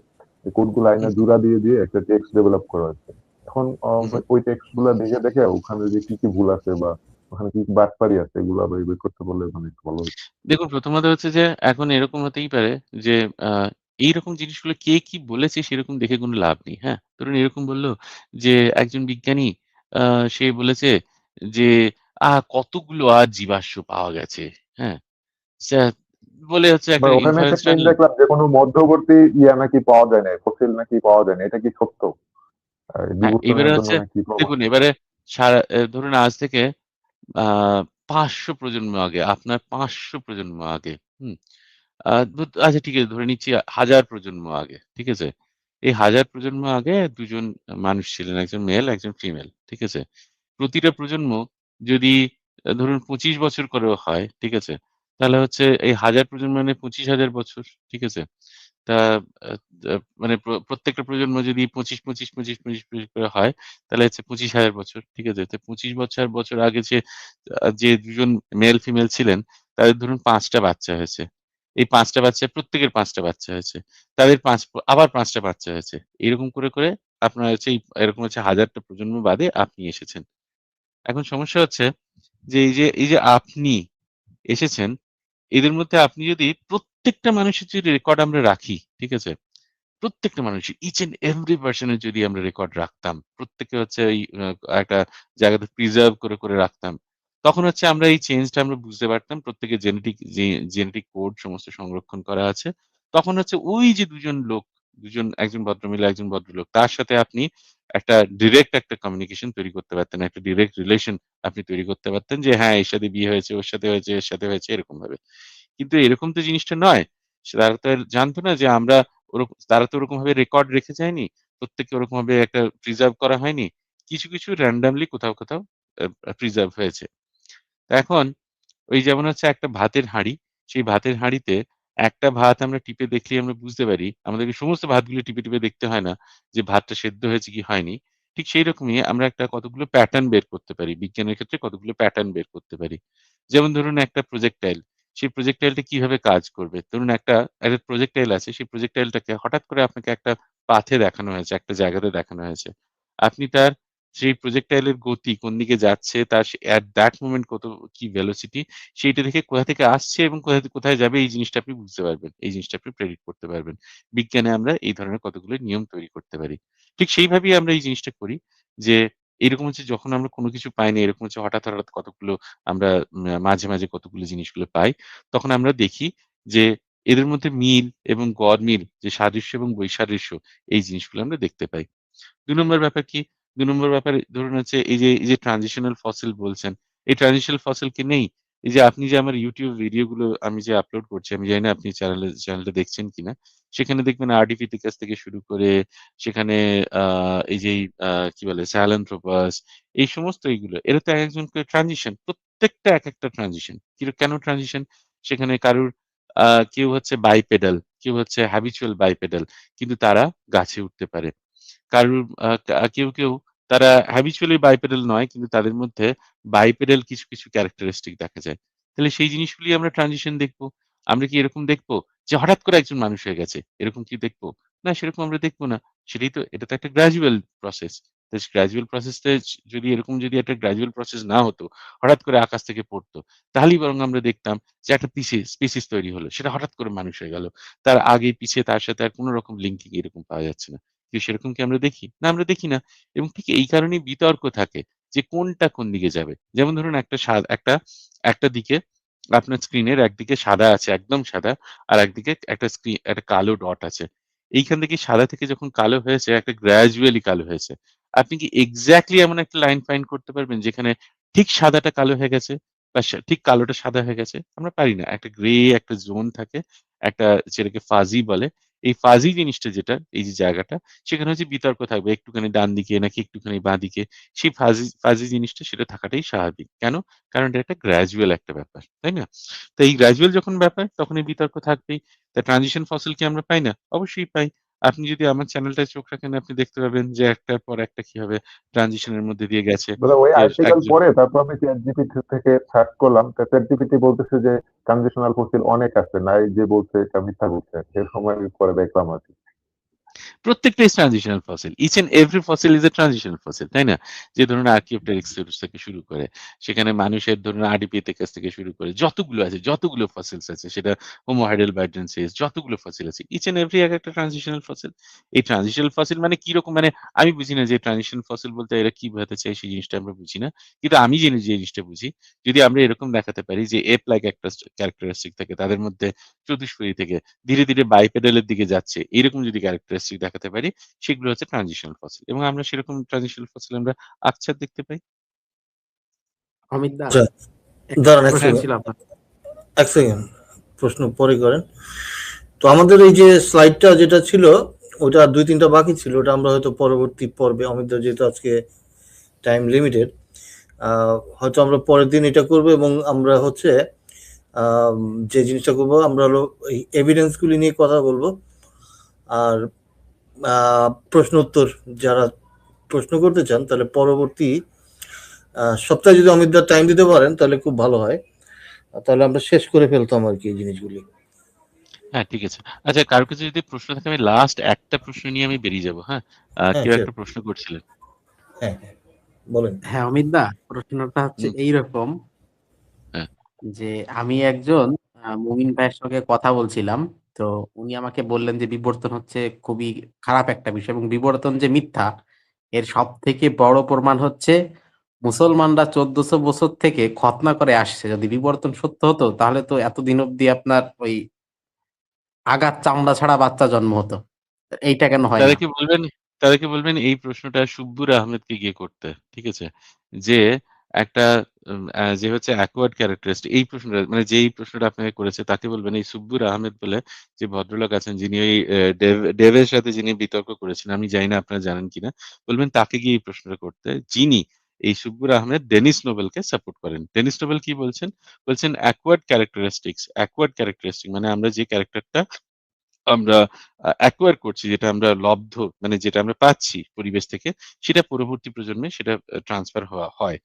কোড গুলো আইনা হুম, জুড়া দিয়ে দিয়ে একটা টেক্সট ডেভেলপ করা হয়েছে। এখন হুম, হুম। ওই টেক্সট গুলা দেখে দেখে ওখানে যে কি কি ভুল আছে বা ওখানে কি কি বাটপারি আছে এগুলো আবার বের করতে পারলে মানে একটু ভালো হতো। দেখুন প্রথমত হচ্ছে যে এখন এরকম হতেই পারে যে আ এইরকম জিনিসগুলো কে কি বলেছে সেরকম দেখে কোনো লাভ নেই। হ্যাঁ? ধরুন এরকম বলল যে একজন বিজ্ঞানী আ সে বলেছে যে কতগুলো জীবাশ্ম পাওয়া গেছে। হ্যাঁ? স্যা বলে হচ্ছে বা একটা ওখানে একটা ইনফারেন্স ক্লেম টানলো। দেখলাম যে কোনো মধ্যবর্তী ইয়া নাকি পাওয়া যায় না, ফসিল নাকি পাওয়া যায় না, এটা কি সত্য? হ্যাঁ, এবারে বিবর্তনের জন্য হচ্ছে নাকি প্রমাণ? দেখুন এবারে ধরুন আজ থেকে আ ৫০০ প্রজন্ম আগে, আপনার ৫০০ প্রজন্ম আগে, হুম? আচ্ছা ঠিক আছে ধরে নিচ্ছি ১০০০ প্রজন্ম আগে। ঠিক আছে? এই ১০০০ প্রজন্ম আগে ২ জন মানুষ ছিলেন। একজন মেল, একজন ফিমেল। ঠিক আছে? প্রতিটা প্রজন্ম যদি ধরুন ২৫ বছর করেও হয়, ঠিক আছে? তাহলে হচ্ছে এই ১০০০ প্রজন্ম মানে ২৫,০০০ বছর। ঠিক আছে? তা আ আ মানে প্রত্যেকটা প্রজন্ম যদি ২৫ করে হয়, তাহলে হচ্ছে ২৫,০০০ বছর। ঠিক আছে? তো ২৫ বছর আগে যে ২ জন মেল ফিমেল ছিলেন, তাদের ধরুন ৫ টা বাচ্চা হয়েছে। এই ৫ টা বাচ্চা প্রত্যেকের ৫ টা বাচ্চা হয়েছে। তাদের আবার ৫ টা বাচ্চা হয়েছে। এরকম করে আপনার হচ্ছে এরকম হচ্ছে ১০০০ টা প্রজন্ম বাদে আপনি এসেছেন। এখন সমস্যা হচ্ছে যে এই যে আপনি এসেছেন, এদের মধ্যে আপনি যদি প্রত্যেকটা মানুষের যদি রেকর্ড আমরা রাখি, ঠিক আছে? প্রত্যেকটা মানুষের each and every person এর যদি আমরা রেকর্ড রাখতাম, প্রত্যেকে হচ্ছে ওই একটা জায়গাতে প্রিজার্ভ করে রাখতাম। তখন হচ্ছে আমরা এই চেঞ্জটা আমরা বুঝতে পারতাম। প্রত্যেকের জেনেটিক কোড সমস্ত সংরক্ষণ করা আছে। তখন হচ্ছে ওই যে ২ জন লোক, ২ জন একজন ভদ্রমহিলা, একজন ভদ্রলোক তার সাথে আপনি একটা ডিরেক্ট একটা কমিউনিকেশন তৈরি করতে পারতেন। একটা ডিরেক্ট রিলেশন আপনি তৈরি করতে পারতেন যে হ্যাঁ, এর সাথে বিয়ে হয়েছে, ওর সাথে হয়েছে, এর সাথে হয়েছে এরকম ভাবে। কিন্তু এরকম তো জিনিসটা নয়। তারা তো আর জানতো না যে আমরা তারা তো ওরকমভাবে রেকর্ড রেখে যায়নি। প্রত্যেককে ওরকমভাবে একটা প্রিজার্ভ করা হয়নি। কিছু randomly কোথাও প্রিজার্ভ হয়েছে। এখন ওই যেমন হচ্ছে একটা ভাতের হাঁড়ি, সেই ভাতের হাঁড়িতে একটা ভাত আমরা টিপে দেখলেই আমরা বুঝতে পারি। আমাদেরকে সমস্ত ভাতগুলো টিপে দেখতে হয় না যে ভাতটা সেদ্ধ হয়েছে কি হয়নি। ঠিক সেইরকমই আমরা একটা কতগুলো প্যাটার্ন বের করতে পারি। বিজ্ঞানের ক্ষেত্রে কতগুলো প্যাটার্ন বের করতে পারি। যেমন ধরুন একটা প্রজেক্টাইল, সেই প্রজেক্টাইলটা কিভাবে কাজ করবে? ধরুন একটা প্রজেক্টাইল আছে, সেই প্রজেক্টাইলটাকে হঠাৎ করে আপনাকে একটা পাথে দেখানো হয়েছে, একটা জায়গাতে দেখানো হয়েছে। আপনি সেই প্রজেক্টাইলের গতি কোন দিকে যাচ্ছে, তার at that moment কি ভেলোসিটি সেইটা দেখে কোথা থেকে আসছে এবং কোথায় যাবে এই জিনিসটা আপনি বুঝতে পারবেন। এই জিনিসটা আপনি প্রেডিক্ট করতে পারবেন। বিজ্ঞানে আমরা এই ধরনের কতগুলো নিয়ম তৈরি করতে পারি। ঠিক সেইভাবেই আমরা এই জিনিসটা করি যে এরকম হচ্ছে যখন আমরা কোনো কিছু পাই না, এরকম হচ্ছে হঠাৎ কতগুলো আমরা মাঝে কতগুলো জিনিসগুলো পাই। তখন আমরা দেখি যে এদের মধ্যে মিল এবং গড় মিল যে সাদৃশ্য এবং বৈসাদৃশ্য এই জিনিসগুলো আমরা দেখতে পাই। ২ নম্বর ব্যাপার কি? ২ নম্বর ব্যাপারে ধরুন হচ্ছে এই যে ট্রানজিশনাল ফসিল বলছেন, এই ট্রানজিশনাল ফসিল কি নেই? এই যে আপনি যে আমার YouTube ভিডিও গুলো আমি যে আপলোড করছি, আমি জানি না আপনি চ্যানেলটা দেখছেন কিনা? সেখানে দেখবেন আর্ডিফিটিকাস থেকে শুরু করে সেখানে আ এই যে কি বলে সাহেলান্থ্রোপাস এই সমস্ত এইগুলো এরা তো একেকজন করে ট্রানজিশন। প্রত্যেকটা একেকটা ট্রানজিশন। কেন ট্রানজিশন? সেখানে কারুর আ কেউ হচ্ছে বাইপেডাল, কেউ হচ্ছে হ্যাবিচুয়াল বাইপেডাল কিন্তু তারা গাছে উঠতে পারে। কারুর কেউ তারা habitually bipedal নয় কিন্তু তাদের মধ্যে bipedal কিছু ক্যারেক্টারিস্টিক দেখা যায়। তাহলে সেই জিনিসগুলি আমরা ট্রানজিশন দেখব। আমরা কি এরকম দেখব যে হঠাৎ করে একজন মানুষ হয়ে গেছে। এরকম কি দেখব? না সেরকম আমরা দেখব না। এটা তো একটা গ্র্যাজুয়াল প্রসেস। গ্র্যাজুয়াল প্রসেসটা যদি এরকম যদি একটা গ্র্যাজুয়াল প্রসেস না হতো, হঠাৎ করে আকাশ থেকে পড়তো, তাহলেই বরং আমরা দেখতাম যে একটা স্পিসিস তৈরি হলো। সেটা হঠাৎ করে মানুষ হয়ে গেল। তার আগে পিছে তার সাথে আর কোন রকম লিঙ্কিং এরকম পাওয়া যাচ্ছে না। কিন্তু সেরকম কি আমরা দেখি? না, আমরা দেখি না। এবং ঠিক এই কারণেই বিতর্ক থাকে যে কোনটা কোন দিকে যাবে। যেমন ধরুন একটা দিকে আপনার স্ক্রিনের একদিকে সাদা আছে, একদম সাদা। আর একদিকে একটা কালো ডট আছে। এইখান থেকে সাদা থেকে যখন কালো হয়েছে, একটা গ্র্যাজুয়ালি কালো হয়েছে। আপনি কি এক্সাক্টলি এমন একটা লাইন ফাইন্ড করতে পারবেন যেখানে ঠিক সাদাটা কালো হয়ে গেছে বা ঠিক কালোটা সাদা হয়ে গেছে? আমরা পারি না। একটা গ্রে একটা জোন থাকে, একটা যেটাকে ফাজি বলে। এই ফাজি জিনিসটা যেটা, এই যে জায়গাটা, সেখানে হচ্ছে বিতর্ক থাকবে একটুখানি ডান দিকে নাকি একটুখানি বাঁদিকে। সেই ফাজি জিনিসটা সেটা থাকাটাই স্বাভাবিক। কেন? কারণ এটা একটা গ্র্যাজুয়াল একটা ব্যাপার। তাই না? তো এই গ্র্যাজুয়াল যখন ব্যাপার তখন এই বিতর্ক থাকবেই। তা ট্রানজিশন ফসিল কি আমরা পাই না? অবশ্যই পাই। আপনি যদি আমার চ্যানেলটায় চোখ রাখেন আপনি দেখতে পাবেন যে একটার পর একটা কিভাবে ট্রানজিশন এর মধ্যে দিয়ে গেছে। মানে ওই যে আর্টিকেল একজন পড়ে তারপর আমি চ্যাট জিপিটি থেকে সার্চ করলাম, চ্যাট জিপিটি বলতেছে যে ট্রানজিশনাল ফসিল অনেক আছে, নাই যে বলছে এটা মিথ্যা বলছে, এর সময় আমি পরে দেখলাম আর কি। প্রত্যেকটাই transitional fossil. Each and every fossil is a transitional fossil, তাই না? যে ধরুন আর্কিওপ্টেরিক্স থেকে শুরু করে, সেখানে মানুষের ধরুন আরডিপিথেকাস থেকে শুরু করে যতগুলো আছে, যতগুলো ফসিলস আছে, সেটা হোমো হাইডেলবার্জেনসিস যতগুলো ফসিল আছে, ইচ অ্যান্ড এভরি একটা ট্রানজিশনাল ফসিল। এই ট্রানজিশনাল ফসিল মানে কিরকম, মানে আমি বুঝি না যে ট্রানজিশনাল ফসিল বলতে এরা কি বোঝাতে চায় সেই জিনিসটা আমরা বুঝি না। কিন্তু আমি যে জিনিসটা বুঝি, যদি আমরা এরকম দেখাতে পারি যে এপ লাইক একটা ক্যারেক্টারিস্টিক থাকে তাদের মধ্যে, চতুষ্পদী থেকে ধীরে, ধীরে বাইপেডাল এর দিকে যাচ্ছে, এরকম যদি ক্যারেক্টারিস্টিক দেখাতে পারি, সেগুলো হচ্ছে ট্রানজিশনাল ফসিল। এবং আমরা সেরকম ট্রানজিশনাল ফসিল আমরা আকছার দেখতে পাই। অমিত দা, আচ্ছা, একটা দাঁড়ান এক প্রশ্ন সেকেন্ড, ছিল আপনার। এক সেকেন্ড, প্রশ্ন পরে করেন। তো আমাদের এই যে স্লাইডটা যেটা ছিল, ওটা আর 2-3টা বাকি ছিল, ওটা আমরা হয়তো পরবর্তী পর্বে, অমিত দা যেহেতু আজকে টাইম লিমিটেড, হয়তো আমরা পরের দিন এটা করবো। এবং আমরা হচ্ছে যে জিনিসটা করবো, আমরা হলো এই এভিডেন্সগুলি নিয়ে কথা বলবো। আর প্রশ্ন উত্তর যারা প্রশ্ন করতে চান, তাহলে পরবর্তী সপ্তাহে যদি অমিত দা টাইম দিতে পারেন তাহলে খুব ভালো হয়। তাহলে আমরা শেষ করে ফেলতাম আর কি এই জিনিসগুলি। হ্যাঁ, ঠিক আছে। আচ্ছা, কারো কাছে যদি প্রশ্ন থাকে আমি লাস্ট একটা প্রশ্ন নিয়ে আমি বেরিয়ে যাব, হ্যাঁ? হ্যাঁ কেউ sure. একটা প্রশ্ন করছিলেন। হ্যাঁ হ্যাঁ, বলেন। হ্যাঁ অমিত দা, প্রশ্নটা হচ্ছে হুম, এইরকম হ্যাঁ, যে আমি একজন মুমিন ভাইয়ের সঙ্গে কথা বলছিলাম। তো উনি আমাকে বললেন যে বিবর্তন হচ্ছে খুবই খারাপ একটা বিষয় এবং বিবর্তন যে মিথ্যা এর সবথেকে বড় প্রমাণ হচ্ছে মুসলমানরা ১৪০০ বছর থেকে খতনা করে আসছে। যদি বিবর্তন সত্য হতো তাহলে তো এতদিন অব্দি আপনার ওই আগার চামড়া ছাড়া বাচ্চা জন্ম হতো। এইটা কেন হয় না? তাদেরকে বলবেন তাদেরকে বলবেন এই প্রশ্নটা সুব্বুর আহমেদকে গিয়ে করতে। ঠিক আছে? যে একটা যে হচ্ছে অ্যাকওয়ার্ড ক্যারেক্টারিস্টিক, এই প্রশ্নটা মানে যেই প্রশ্নটা আপনাকে করেছে তাকে বলবেন এই সুব্বুর আহমেদ বলে যে ভদ্রলোক আছেন যিনি ওই ডেভের সাথে যিনি বিতর্ক করেছেন। আমি জানি না আপনারা জানেন কিনা। বলবেন তাকে গিয়ে এই প্রশ্নটা করতে। যিনি এই সুব্বুর আহমেদ ডেনিস নোবেলকে সাপোর্ট করেন। ডেনিস নোবেল কি বলছেন? বলছেন অ্যাকওয়ার্ড ক্যারেক্টারিস্টিক মানে আমরা যে ক্যারেক্টারটা আমরা অ্যাকোয়ার করছি, যেটা আমরা লব্ধ মানে যেটা আমরা পাচ্ছি পরিবেশ থেকে, সেটা পরবর্তী প্রজন্মে সেটা ট্রান্সফার হয়।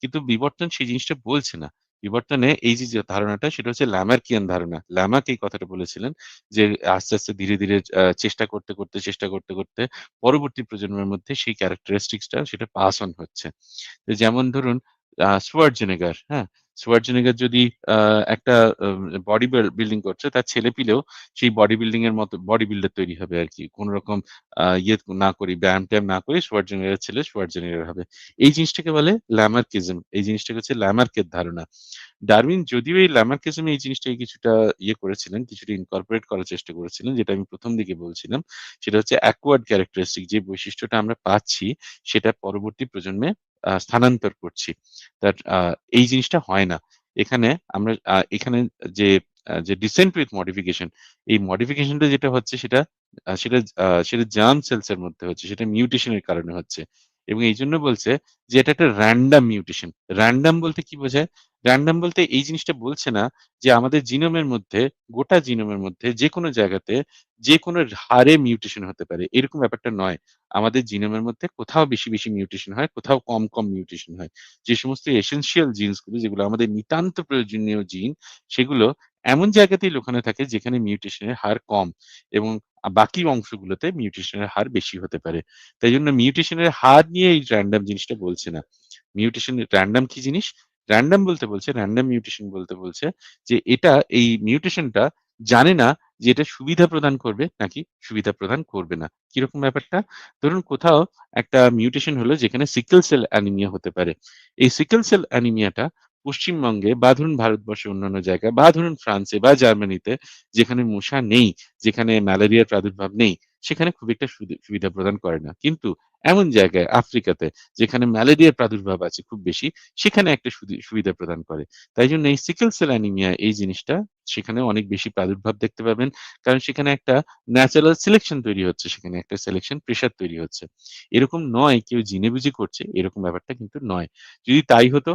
কিন্তু বিবর্তন সেই জিনিসটা বলছে না। বিবর্তনে এই যে ধারণাটা সেটা হচ্ছে ল্যামার্কিয়ান ধারণা। ল্যামার্ক এই কথাটা বলেছিলেন যে আস্তে, আস্তে ধীরে, ধীরে চেষ্টা করতে পরবর্তী প্রজন্মের মধ্যে সেই ক্যারেক্টারিস্টিক্স টা সেটা পাস অন হচ্ছে। তো যেমন ধরুন সোয়ার্জনেগার, হ্যাঁ? সোয়ার্জনেগার যদি আ একটা বডি বিল্ডিং করছে, তার ছেলেপিলেও সেই বডি বিল্ডিং এর মতো বডি বিল্ডার তৈরি হবে আরকি। কোন রকম ইয়ে না করি, ব্যায়াম-ট্যায়াম না করে সোয়ার্জনেগারের ছেলে সোয়ার্জনেগার হবে। এই জিনিসটাকে বলে ল্যামার্কিজম। এই জিনিসটাকে হচ্ছে ল্যামার্কের ধারণা। ডারউইন যদিও এই ল্যামার্কিজম এই জিনিসটাকে কিছুটা ইয়ে করেছিলেন, কিছুটা ইনকর্পোরেট করার চেষ্টা করেছিলেন, যেটা আমি ১ম দিকে বলছিলাম। সেটা হচ্ছে অ্যাকওয়ার্ড ক্যারেক্টারিস্টিক যে বৈশিষ্ট্যটা আমরা পাচ্ছি, সেটা পরবর্তী প্রজন্মে স্থানান্তর করছি। এই জিনিসটা হয় না। এখানে আমরা এখানে যে যে ডিসেন্ট উইথ মডিফিকেশন, এই মডিফিকেশনটা যেটা হচ্ছে সেটা জার্ম সেলস এর মধ্যে হচ্ছে। সেটা মিউটেশন এর কারণে হচ্ছে। এবং এইজন্য বলছে যে এটা একটা র‍্যান্ডম মিউটেশন। র‍্যান্ডম বলতে কি বোঝায়? র‍্যান্ডম বলতে এই জিনিসটা বলছে না যে আমাদের জিনোমের মধ্যে, গোটা জিনোমের মধ্যে যেকোনো জায়গাতে যেকোনো হারে মিউটেশন হতে পারে। এরকম ব্যাপারটা নয়। আমাদের জিনোমের মধ্যে কোথাও বেশি মিউটেশন হয়, কোথাও কম মিউটেশন হয়। যে সমস্ত এসেনশিয়াল জিনস গুলো যেগুলো আমাদের নিতান্ত প্রয়োজনীয় জিন, সেগুলো এমন জায়গাতেই লুকানো থাকে যেখানে মিউটেশনের হার কম এবং বাকি অংশগুলোতে মিউটেশনের হার বেশি হতে পারে। তাই জন্য মিউটেশনের হার নিয়ে এই র‍্যান্ডম জিনিসটা বলছে না। মিউটেশন র‍্যান্ডম কি জিনিস? র‍্যান্ডম বলতে বলছে, র‍্যান্ডম মিউটেশন বলতে বলছে যে এটা এই মিউটেশনটা জানে না যে এটা সুবিধা প্রদান করবে নাকি সুবিধা প্রদান করবে না। কিরকম ব্যাপারটা? ধরুন কোথাও একটা মিউটেশন হলো যেখানে সিকেল সেল অ্যানিমিয়া হতে পারে। এই সিকেল সেল অ্যানিমিয়াটা পশ্চিমবঙ্গে বা ধরুন ভারতবর্ষের অন্যান্য জায়গায় বা ধরুন ফ্রান্সে বা জার্মানিতে যেখানে মশা নেই, যেখানে ম্যালেরিয়ার প্রাদুর্ভাব নেই, সেখানে খুব একটা সুবিধা প্রদান করে না। কিন্তু এমন জায়গায় আফ্রিকাতে যেখানে ম্যালেরিয়ার প্রাদুর্ভাব আছে খুব বেশি, সেখানে একটা সুবিধা প্রদান করে। তাই জন্য এই সিকেল সেল অ্যানিমিয়া এই জিনিসটা সেখানে অনেক বেশি প্রাদুর্ভাব দেখতে পাবেন। কারণ সেখানে একটা ন্যাচারাল সিলেকশন তৈরি হচ্ছে, সেখানে একটা সিলেকশন প্রেশার তৈরি হচ্ছে। এরকম নয় কেউ জেনেবুঝে করছে, এরকম ব্যাপারটা কিন্তু নয়। যদি তাই হতো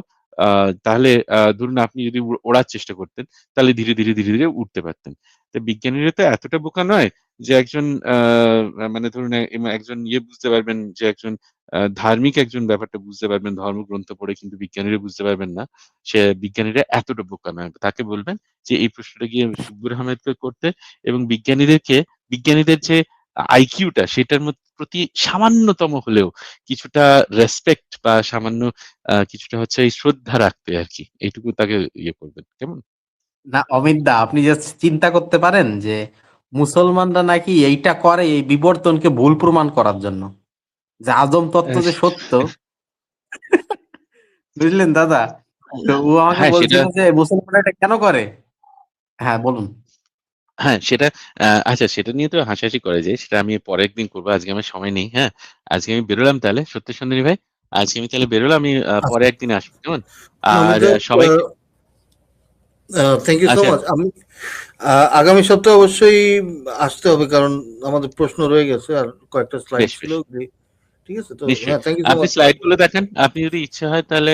তাহলে ধরুন আপনি যদি ওড়ার চেষ্টা করতেন, তাহলে ধীরে ধীরে উঠতে পারতেন। তো বিজ্ঞানীরা তো এতটা বোকা নয় যে একজন মানে ধরুন একজন বুঝতে পারবেন যে একজন ধার্মিক একজন ব্যাপারটা বুঝতে পারবেন ধর্মগ্রন্থ পড়ে, কিন্তু বিজ্ঞানীরা বুঝতে পারবেন না। বিজ্ঞানীরা এতটা বোকা নয়। তাকে বলবেন যে এই প্রশ্নটা গিয়ে সুব্বুর আহমেদকে করতে এবং বিজ্ঞানীদের যে আইকিউটা সেটার প্রতি সামান্যতম হলেও কিছুটা রেসপেক্ট বা সামান্য কিছুটা হচ্ছে এই শ্রদ্ধা রাখতে আরকি। এইটুকু তাকে করবেন। কেমন? না অমিত দা, আপনি জাস্ট চিন্তা করতে পারেন যে মুসলমানরা নাকি এইটা করে এই বিবর্তনকে ভুল প্রমাণ করার জন্য, যে আদম তত্ত্ব যে সত্য। বুঝলেন দাদা? তো ও আমাকে হ্যাঁ, সেটা বলছিল যে মুসলমানরা এটা কেন করে। হ্যাঁ বলুন। হ্যাঁ, সেটা আচ্ছা সেটা নিয়ে তো হাসাহাসি করা যায়। সেটা আমি পরে একদিন করব। আজকে আমার সময় নেই। হ্যাঁ? আজকে আমি বেরোলাম তাহলে। সত্য সুন্দরী ভাই। আজকে আমি তাহলে বেরোলাম। আমি পরে আচ্ছা, একদিন আসবো। কেমন? আর অমিতা, সবাইকে থ্যাংক ইউ সো আচ্ছা মাচ। আমি আগামী সপ্তাহে অবশ্যই আসতে হবে, কারণ আমাদের প্রশ্ন রয়ে গেছে আর কয়েকটা স্লাইড বেশ, ছিল। বেশ। ঠিক আছে তো, নিশ্চয়ই। হ্যাঁ, থ্যাংক ইউ সো আপনি মাচ। স্লাইড গুলো দেখেন। আপনি যদি ইচ্ছে হয় তাহলে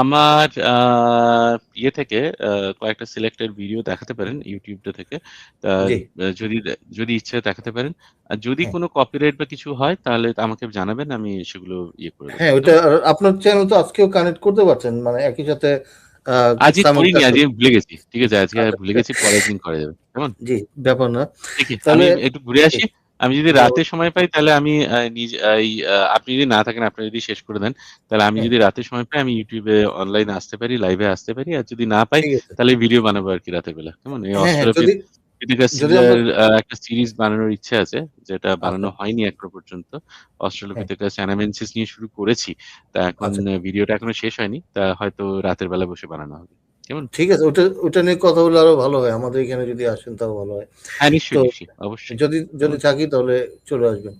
আমার থেকে কয়েকটা সিলেক্টেড ভিডিও দেখাতে পারেন YouTube টা থেকে। তা জি, যদি যদি ইচ্ছে হয় দেখাতে পারেন। আর যদি হ্যাঁ কোনো কপিরাইট বা কিছু হয় তাহলে আমাকে জানাবেন। আমি সেগুলো করে দেব। হ্যাঁ, ওইটা কেমন? আর আপনার চ্যানেল তো আজকেও কানেক্ট করতে পারছেন, মানে একই সাথে আজকে করিনি, সাইমultaneously। আজকে আমি ভুলে গেছি। ঠিক আছে? আজকে আচ্ছা ভুলে গেছি। পরের দিন করা যাবে। কেমন? জি, ব্যাপার না। দেখি আমি তাহলে একটু ঘুরে জি, আসি। আমি যদি জি, রাতে সময় পাই তাহলে আমি নিজে এই আপনি যদি না থাকেন, আপনি যদি শেষ করে দেন, তাহলে আমি হ্যাঁ, যদি রাতে সময় পাই আমি YouTube এ অনলাইনে আসতে পারি, লাইভে আসতে পারি। আর যদি না পাই ঠিক আছে। তাহলে ভিডিও বানাবো আরকি রাতের বেলা। কেমন? এই হ্যাঁ, হ্যাঁ, যদি আমরা অস্ট্রালোপিথেকাসের একটা সিরিজ বানানোর ইচ্ছে আছে, যেটা আচ্ছা, বানানো হয়নি এখনো পর্যন্ত। হ্যাঁ, অস্ট্রালোপিথেকাস অ্যানামেনসিস নিয়ে শুরু করেছি। তা এখন আচ্ছা, ভিডিওটা এখনো শেষ হয়নি। তা হয়তো রাতের বেলা বসে বানানো হবে। কেমন? ঠিক আছে। ওটা নিয়ে কথা বললে আরো ভালো হয়। আমাদের এখানে যদি আসেন তাও ভালো হয়। হ্যাঁ, তো নিশ্চয়ই, নিশ্চয়ই। অবশ্যই। যদি যদি কেমন? থাকি তাহলে চলে আসবেন।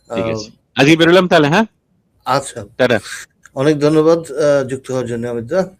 আ ঠিক আছে। আজকে বেরোলাম তাহলে, হ্যাঁ? আচ্ছা। টাটা। অনেক ধন্যবাদ যুক্ত হওয়ার জন্য অমিতদা।